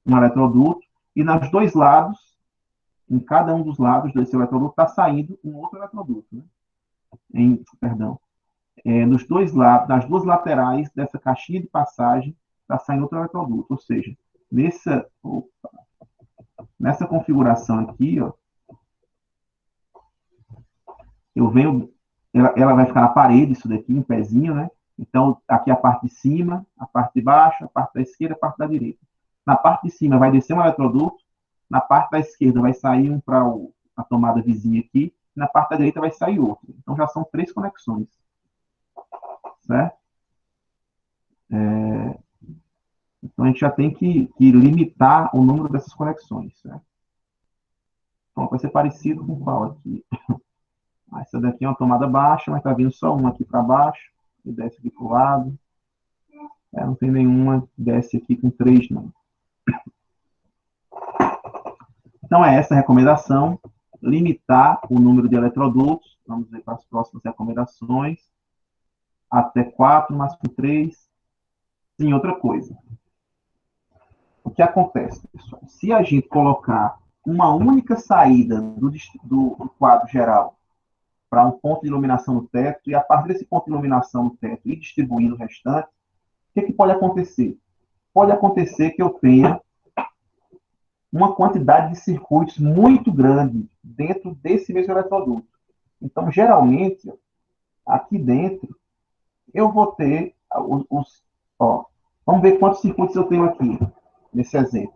S1: um eletroduto, e nos dois lados, em cada um dos lados desse eletroduto, está saindo um outro eletroduto, né? Nos dois lados, nas duas laterais dessa caixinha de passagem, está saindo outro eletroduto, ou seja, nessa configuração aqui, ó, eu venho, ela vai ficar na parede, isso daqui, em pezinho, né? Então, aqui a parte de cima, a parte de baixo, a parte da esquerda, a parte da direita. Na parte de cima vai descer um eletroduto, na parte da esquerda vai sair um para a tomada vizinha aqui, e na parte da direita vai sair outro. Então, já são 3 conexões. Certo? Então, a gente já tem que limitar o número dessas conexões. Certo? Então, vai ser parecido com qual aqui? Essa daqui é uma tomada baixa, mas está vindo só uma aqui para baixo, e desce aqui para o lado. Não tem nenhuma que desce aqui com 3, não. Então, é essa a recomendação, limitar o número de eletrodutos, vamos ver para as próximas recomendações, até 4, máximo 3. Sim, outra coisa. O que acontece, pessoal? Se a gente colocar uma única saída do quadro geral para um ponto de iluminação no teto, e a partir desse ponto de iluminação no teto ir distribuindo o restante, o que pode acontecer? Pode acontecer que eu tenha uma quantidade de circuitos muito grande dentro desse mesmo eletroduto. Então, geralmente, aqui dentro, eu vou ter vamos ver quantos circuitos eu tenho aqui, nesse exemplo.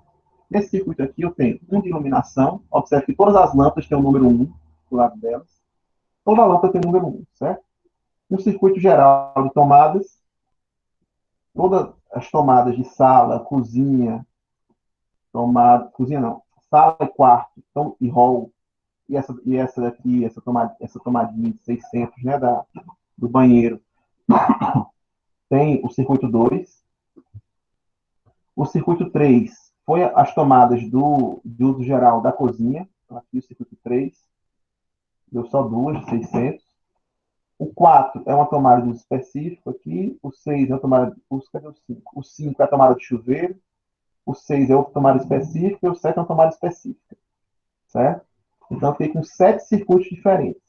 S1: Nesse circuito aqui, eu tenho um de iluminação. Observe que todas as lâmpadas têm o número 1 do lado delas. Toda lâmpada tem número 1, certo? Um circuito geral de tomadas, todas as tomadas de sala, cozinha, cozinha não, sala e quarto, então, e hall, e essa daqui, essa tomadinha de 600, né, do banheiro, tem o circuito 2. O circuito 3 foi as tomadas de uso geral da cozinha, então aqui o circuito 3, deu só duas de 600. O 4 é uma tomada de uso específico aqui, o 6 é uma tomada de uso, cadê o 5? O 5 é a tomada de chuveiro, o 6 é outra tomada específica e o 7 é uma tomada específica, certo? Então, eu fiquei com 7 circuitos diferentes.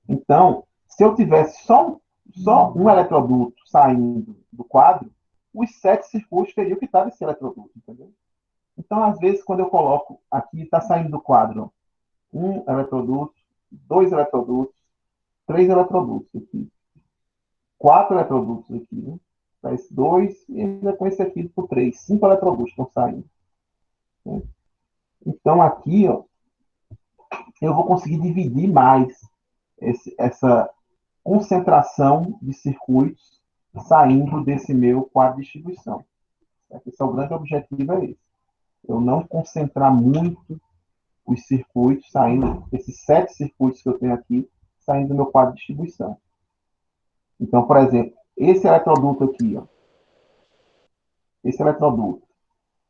S1: Então, se eu tivesse só um eletroduto saindo do quadro, os 7 circuitos teriam que estar nesse eletroduto, entendeu? Então, às vezes, quando eu coloco aqui, está saindo do quadro um eletroduto, dois eletrodutos, três eletrodutos aqui, quatro eletrodutos aqui, né? Faz dois e ainda com esse aqui por três, 5 eletrodutos estão saindo, né? Então, aqui, ó, eu vou conseguir dividir mais essa concentração de circuitos saindo desse meu quadro de distribuição. Esse é o grande objetivo, é esse. Eu não concentrar muito os circuitos saindo, esses 7 circuitos que eu tenho aqui, saindo do meu quadro de distribuição. Então, por exemplo, esse eletroduto aqui, ó, esse eletroduto,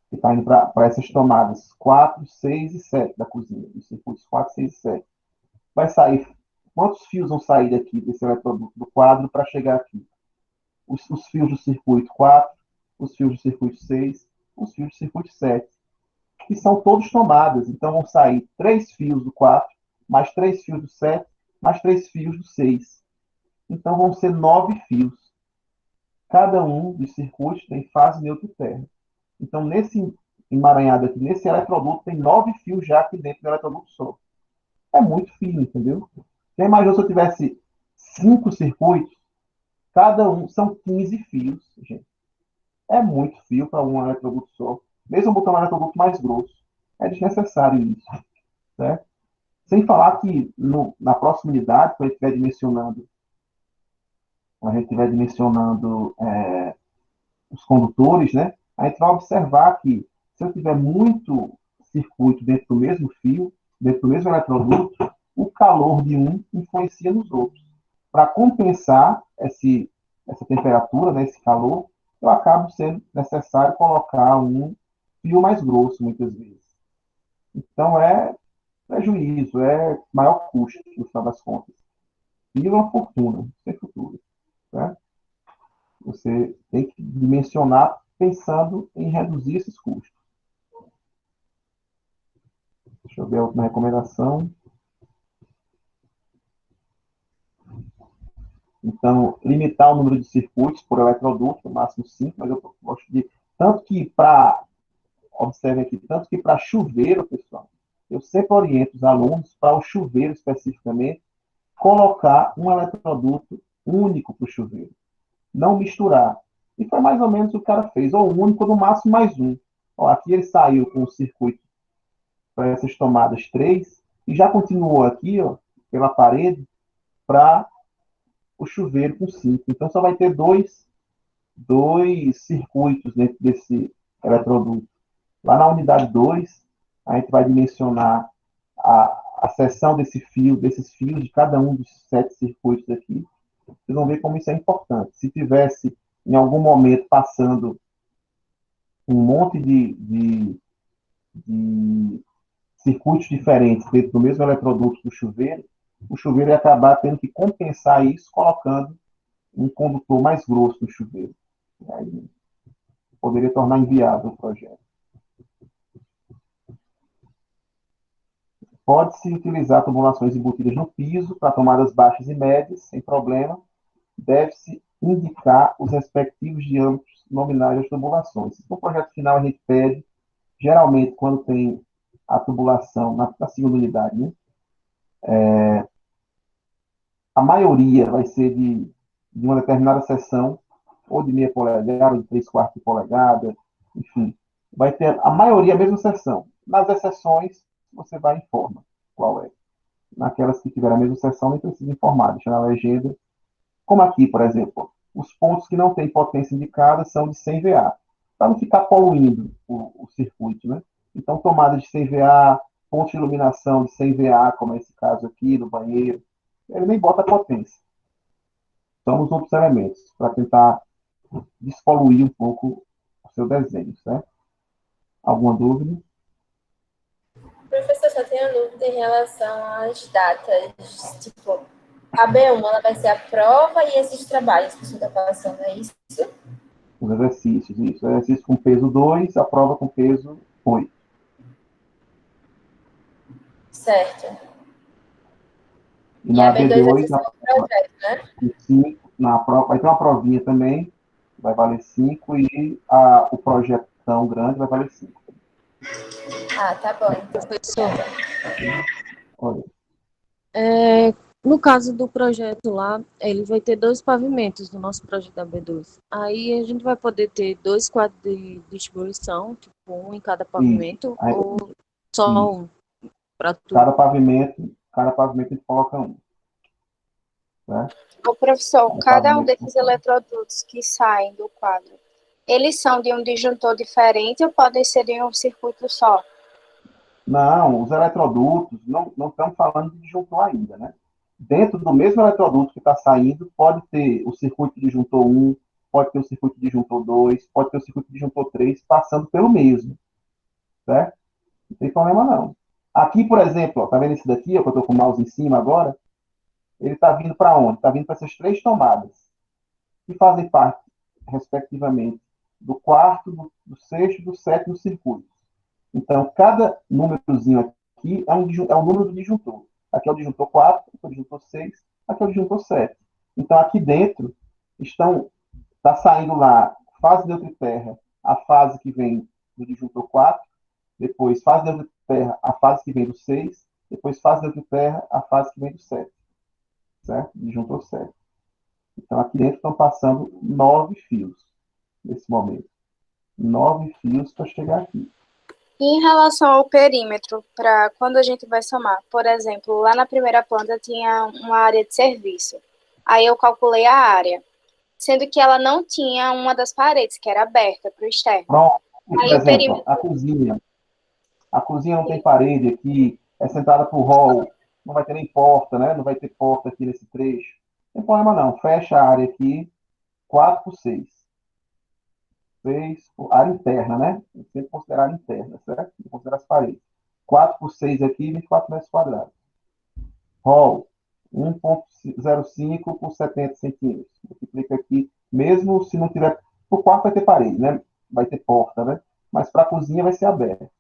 S1: que está indo para essas tomadas 4, 6 e 7 da cozinha, os circuitos 4, 6 e 7, vai sair, quantos fios vão sair daqui desse eletroduto do quadro para chegar aqui? Os fios do circuito 4, os fios do circuito 6, os fios do circuito 7, que são todos tomadas. Então, vão sair 3 fios do 4, mais 3 fios do 7, mais 3 fios do 6. Então, vão ser 9 fios. Cada um dos circuitos tem fase neutra e térmica. Então, nesse emaranhado aqui, nesse eletroduto, tem 9 fios já aqui dentro do eletroduto só. É muito fio, entendeu? Você imaginou se eu tivesse 5 circuitos, cada um são 15 fios, gente. É muito fio para um eletroduto só. Mesmo botando um eletroduto mais grosso, é desnecessário isso, certo? Sem falar que na proximidade, quando a gente estiver dimensionando os condutores, né, a gente vai observar que se eu tiver muito circuito dentro do mesmo fio, dentro do mesmo eletroduto, o calor de um influencia nos outros. Para compensar essa temperatura, né, esse calor, eu acabo sendo necessário colocar um fio mais grosso, muitas vezes. Então, é prejuízo, é maior custo, no final das contas. E uma fortuna, sem futuro. Né? Você tem que dimensionar pensando em reduzir esses custos. Deixa eu ver a última recomendação. Então, limitar o número de circuitos por eletroduto, no máximo 5, mas eu gosto de... Tanto que para... Observe aqui, tanto que para chuveiro, pessoal, eu sempre oriento os alunos, para o chuveiro especificamente, colocar um eletroduto único para o chuveiro. Não misturar. E foi mais ou menos o que o cara fez, ou único, ou no máximo mais um. Ó, aqui ele saiu com o circuito para essas tomadas 3, e já continuou aqui, ó, pela parede, para o chuveiro com 5. Então, só vai ter dois circuitos dentro desse eletroduto. Lá na unidade 2, a gente vai dimensionar a seção desses fios de cada um dos 7 circuitos aqui. Vocês vão ver como isso é importante. Se tivesse, em algum momento, passando um monte de circuitos diferentes dentro do mesmo eletroduto do chuveiro, o chuveiro ia acabar tendo que compensar isso colocando um condutor mais grosso no chuveiro. Aí poderia tornar inviável o projeto. Pode-se utilizar tubulações embutidas no piso para tomadas baixas e médias, sem problema. Deve-se indicar os respectivos diâmetros nominais das tubulações. No projeto final, a gente pede, geralmente, quando tem a tubulação na segunda unidade, né? A maioria vai ser de uma determinada seção, ou de meia polegada, ou de 3/4 de polegada, enfim. Vai ter a maioria a mesma seção. Nas exceções, você vai informar qual é. Naquelas que tiveram a mesma seção, nem precisa informar, deixa na legenda. Como aqui, por exemplo, os pontos que não têm potência indicada são de 100 VA, para não ficar poluindo o circuito, né? Então, tomada de 100 VA, ponto de iluminação de 100 VA, como é esse caso aqui, no banheiro, ele nem bota potência. São os outros elementos, para tentar despoluir um pouco o seu desenho, certo? Alguma dúvida?
S2: Professor, só tenho dúvida em relação às datas. Tipo, a B1 ela vai ser a prova e esses trabalhos que o senhor está passando, é isso?
S1: Os exercícios, isso. Exercício com peso 2, a prova com peso 8.
S2: Certo.
S1: E
S2: E a
S1: na
S2: B2 vai
S1: B2,
S2: ser só o projeto, né?
S1: 5, vai ter uma provinha também, vai valer 5, e o projetão grande vai valer 5.
S2: Ah, tá bom. Então,
S5: Professor,
S1: Olha,
S5: no caso do projeto lá, ele vai ter 2 pavimentos no nosso projeto da B2. Aí a gente vai poder ter 2 quadros de distribuição, tipo um em cada pavimento,
S1: Aí,
S5: ou só
S1: isso.
S5: um para
S1: Cada
S5: tudo.
S1: pavimento a gente coloca um. Né?
S4: Ô, professor,
S1: Cada
S4: cada um
S1: pavimento
S4: desses eletrodutos que saem do quadro, eles são de um disjuntor diferente ou podem ser de um circuito só?
S1: Não, os eletrodutos, não estamos falando de disjuntor ainda, né? Dentro do mesmo eletroduto que está saindo, pode ter o circuito de disjuntor 1, pode ter o circuito de disjuntor 2, pode ter o circuito de disjuntor 3, passando pelo mesmo, certo? Não tem problema não. Aqui, por exemplo, ó, tá vendo esse daqui, ó, que eu estou com o mouse em cima agora? Ele está vindo para onde? Está vindo para essas 3 tomadas, que fazem parte, respectivamente, do quarto, do sexto, do sétimo circuito. Então, cada númerozinho aqui é o número do disjuntor. Aqui é o disjuntor 4, aqui é o disjuntor 6, aqui é o disjuntor 7. Então, aqui dentro está saindo lá fase neutro terra, a fase que vem do disjuntor 4, depois fase neutro terra, a fase que vem do 6, depois fase neutro terra, a fase que vem do 7, certo? Disjuntor 7. Então, aqui dentro estão passando 9 fios nesse momento. 9 fios para chegar aqui.
S4: E em relação ao perímetro, para quando a gente vai somar, por exemplo, lá na primeira planta tinha uma área de serviço. Aí eu calculei a área, sendo que ela não tinha uma das paredes, que era aberta para o externo.
S1: Pronto. Por
S4: Aí o
S1: exemplo,
S4: perímetro.
S1: a cozinha. A cozinha não tem parede aqui, é centrada por hall, não vai ter nem porta, né? Não vai ter porta aqui nesse trecho. Não tem problema não. Fecha a área aqui, 4 por 6. 6 por área interna, né? Tem que sempre considerar a área interna, certo? Tem que considerar as paredes. 4 por 6 aqui, 24 metros quadrados. Hall, 1,05 por 70 centímetros. Multiplica aqui, mesmo se não tiver. Por quarto vai ter parede, né? Vai ter porta, né? Mas para a cozinha vai ser aberta.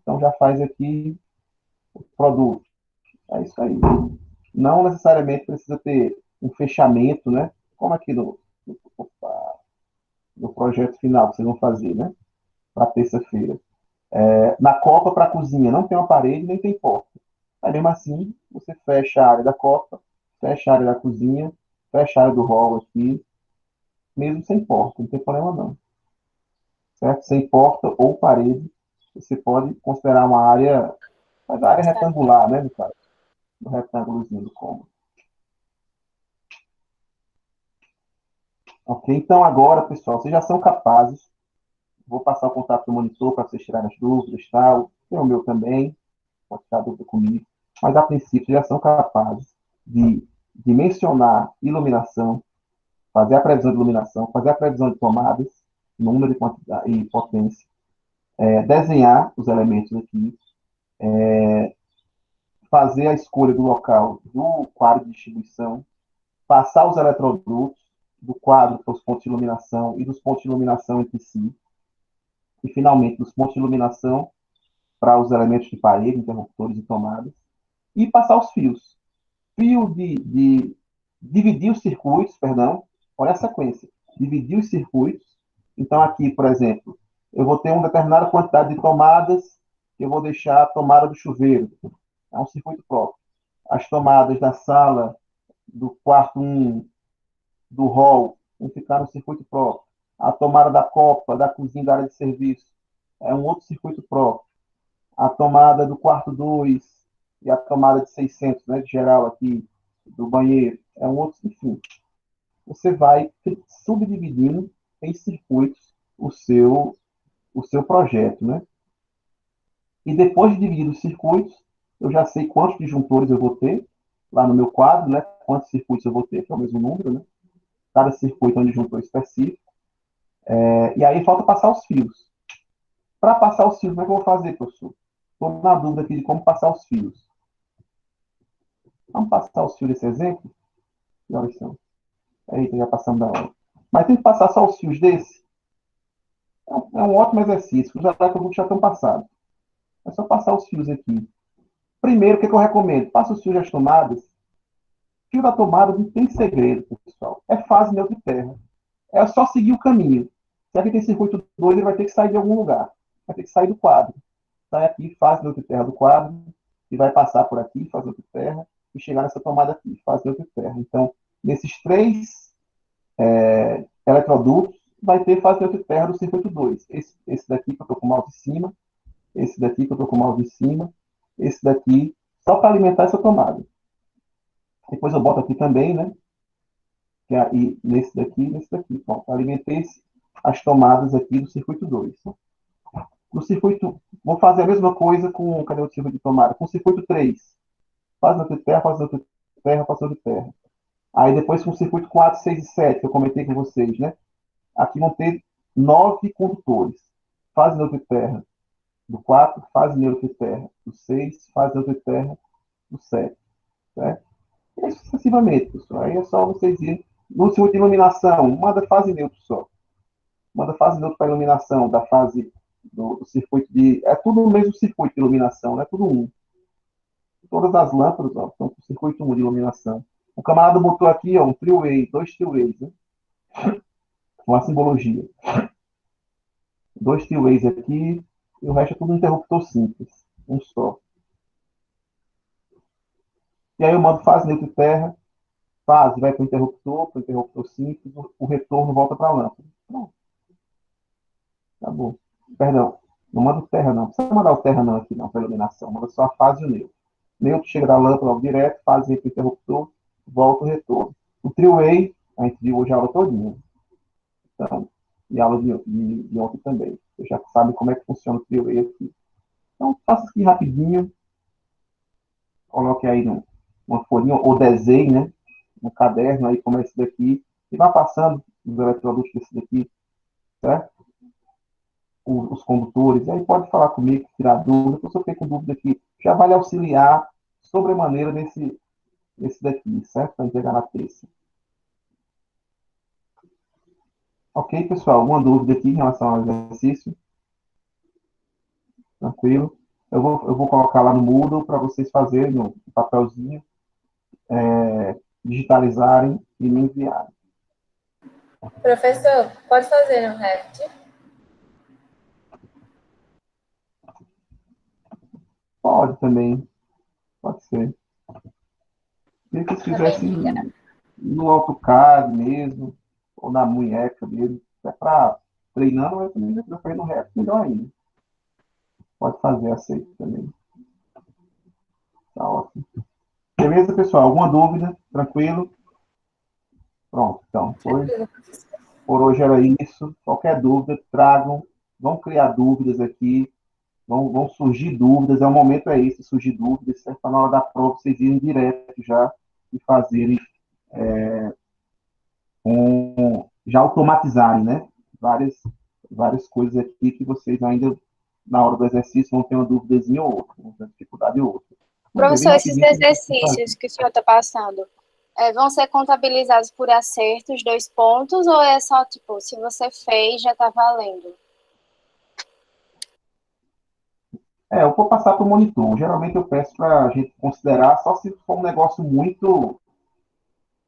S1: Então já faz aqui o produto. É isso aí. Não necessariamente precisa ter um fechamento, né? Como aqui no projeto final que vocês vão fazer, né? Para terça-feira. Na copa para a cozinha não tem uma parede nem tem porta. Aí mesmo assim, você fecha a área da copa, fecha a área da cozinha, fecha a área do hall aqui, mesmo sem porta, não tem problema não. Certo? Sem porta ou parede, você pode considerar uma área, mas a área retangular, né, no caso? No retângulozinho do cômodo. Ok? Então, agora, pessoal, vocês já são capazes. Vou passar o contato do monitor para vocês tirarem as dúvidas, tal. Tem o meu também, pode tirar dúvida comigo. Mas, a princípio, já são capazes de dimensionar iluminação, fazer a previsão de iluminação, fazer a previsão de tomadas, número e, quantidade, e potência, desenhar os elementos aqui, fazer a escolha do local do quadro de distribuição, passar os eletrodutos do quadro para os pontos de iluminação e dos pontos de iluminação entre si, e finalmente dos pontos de iluminação para os elementos de parede, interruptores e tomadas, e passar os fios. Fio de dividir os circuitos, perdão, olha a sequência, dividir os circuitos. Então aqui, por exemplo, eu vou ter uma determinada quantidade de tomadas que eu vou deixar a tomada do chuveiro, é um circuito próprio. As tomadas da sala, do quarto 1, do hall, vão ficar no circuito próprio. A tomada da copa, da cozinha, da área de serviço, é um outro circuito próprio. A tomada do quarto 2, e a tomada de 600, né, de geral aqui, do banheiro, é um outro, enfim. Você vai subdividindo em circuitos o seu projeto, né? E depois de dividir os circuitos, eu já sei quantos disjuntores eu vou ter lá no meu quadro, né? Quantos circuitos eu vou ter, que é o mesmo número, né? Cada circuito é um disjuntor específico. E aí falta passar os fios. Para passar os fios, como é que eu vou fazer, professor? Estou na dúvida aqui de como passar os fios. Vamos passar os fios desse exemplo? Que horas são? Eita, já passamos da hora. Mas tem que passar só os fios desse? É um ótimo exercício. Os eletrodutos já estão passados. É só passar os fios aqui. Primeiro, o que eu recomendo? Passa os fios das tomadas. Fio da tomada não tem segredo, pessoal. É fase neutra de terra. É só seguir o caminho. Se aqui tem circuito 2, ele vai ter que sair de algum lugar. Vai ter que sair do quadro. Sai aqui, fase neutra de terra do quadro, e vai passar por aqui, fase neutra de terra, e chegar nessa tomada aqui, fase neutra de terra. Então, nesses três eletrodutos, vai ter fase neutra de terra do circuito 2. Esse daqui que eu estou com o mouse em cima, esse daqui que eu estou com o mouse em cima, esse daqui, só para alimentar essa tomada. Depois eu boto aqui também, né? Que é aí, nesse daqui. Pronto, alimentei as tomadas aqui do circuito 2. No circuito, vou fazer a mesma coisa com, cadê o circuito de tomada? Com o circuito 3. Fase neutra de terra, fase neutra de terra, fase neutra de terra. Aí depois com o circuito 4, 6 e 7, que eu comentei com vocês, né? Aqui vão ter 9 condutores. Fase neutra de terra do 4, fase neutra de terra do 6, fase neutra de terra do 7. Certo? E sucessivamente, pessoal. Aí é só vocês irem. No circuito de iluminação, manda fase neutra só. Manda fase neutra para iluminação, da fase do circuito de. É tudo o mesmo circuito de iluminação, é tudo um. Todas as lâmpadas ó, estão com o circuito 1 de iluminação. O camarada botou aqui ó, um three-way, 2 three-ways, né? Uma simbologia. 2 three-ways aqui, e o resto é tudo interruptor simples. Um só. E aí eu mando fase neutra de terra, fase vai para o interruptor simples, o retorno volta para a lâmpada. Pronto. Acabou. Perdão, não manda o terra não. Não precisa mandar o terra não aqui não, para iluminação. Manda só a fase e o neutro. Neutro chega da lâmpada logo direto, fase vem para o interruptor, volta o retorno. O three-way, a gente viu hoje a aula todinha. Então, e a aula de ontem também. Você já sabe como é que funciona o three-way aqui. Então, faça aqui rapidinho. Coloque aí uma folhinha, ou desenhe, né? Um caderno aí, como esse daqui. E vá passando os eletrodutos desse daqui, certo? Os condutores, e aí pode falar comigo, tirar dúvida, se eu fiquei com dúvida aqui, já vai lhe auxiliar sobremaneira nesse daqui, certo? Para entregar na terça. Ok, pessoal? Alguma dúvida aqui em relação ao exercício? Tranquilo? Eu vou colocar lá no Moodle para vocês fazerem no papelzinho, digitalizarem e me enviarem.
S2: Professor, pode fazer no Revit?
S1: Pode também, pode ser. Se vocês fizessem no AutoCAD mesmo, ou na munheca mesmo, é para treinando, mas também já foi no Revit, melhor ainda. Pode fazer, aceito também. Tá ótimo. Beleza, pessoal? Alguma dúvida? Tranquilo? Pronto, então. Por hoje era isso. Qualquer dúvida, tragam. Vão criar dúvidas aqui. Vão surgir dúvidas. O momento é esse, surgir dúvidas. Para na hora da prova vocês irem direto já e fazerem, já automatizarem, né? Várias coisas aqui que vocês ainda, na hora do exercício, vão ter uma dúvidazinha ou outra, uma dificuldade ou outra.
S4: Professor, esses exercícios que o senhor está passando, vão ser contabilizados por acertos, 2 pontos, ou é só, tipo, se você fez, já está valendo?
S1: Eu vou passar para o monitor. Geralmente eu peço para a gente considerar só se for um negócio muito,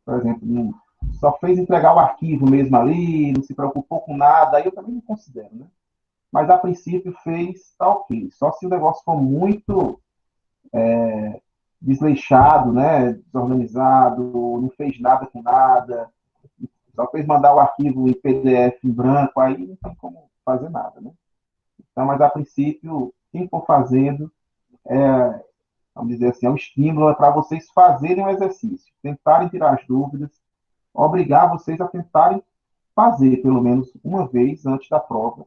S1: por exemplo, só fez entregar o arquivo mesmo ali, não se preocupou com nada, aí eu também não considero, né? Mas a princípio fez, tá ok. Só se o negócio for muito desleixado, né? Desorganizado, não fez nada com nada, só fez mandar o arquivo em PDF em branco, aí não tem como fazer nada, né? Então, mas a princípio, quem for fazendo, vamos dizer assim, é um estímulo para vocês fazerem o exercício, tentarem tirar as dúvidas, obrigar vocês a tentarem fazer, pelo menos uma vez antes da prova,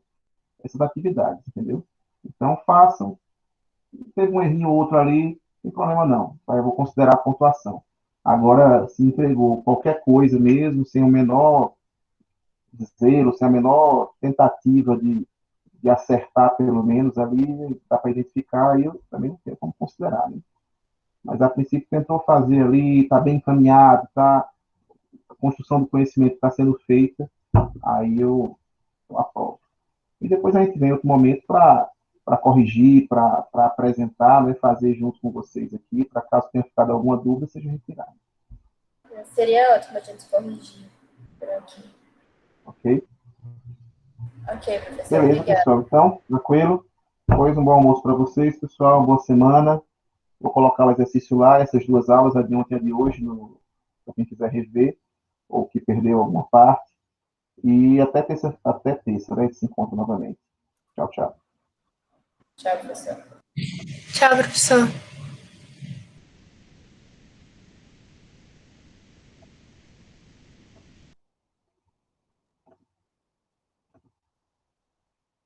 S1: essas atividades, entendeu? Então, façam. Teve um errinho ou outro ali, não tem problema não. Eu vou considerar a pontuação. Agora, se entregou qualquer coisa mesmo, sem o menor zelo, sem a menor tentativa de acertar, pelo menos, ali, dá para identificar, e eu também não tenho como considerar, né? Mas, a princípio, tentou fazer ali, está bem encaminhado, a construção do conhecimento está sendo feita, aí eu aprovo. E depois a gente vem em outro momento para corrigir, para apresentar, né, fazer junto com vocês aqui, para caso tenha ficado alguma dúvida, seja retirada.
S2: Seria ótimo a gente corrigir por aqui.
S1: Ok?
S2: Ok, professor.
S1: Beleza,
S2: Obrigada.
S1: pessoal. Então, tranquilo. Depois um bom almoço para vocês, pessoal. Uma boa semana. Vou colocar o exercício lá, essas duas aulas, a de ontem e a de hoje, para quem quiser rever, ou que perdeu alguma parte. E até terça, né? A gente se encontra novamente. Tchau, tchau.
S2: Tchau, professor.
S6: Tchau, professor.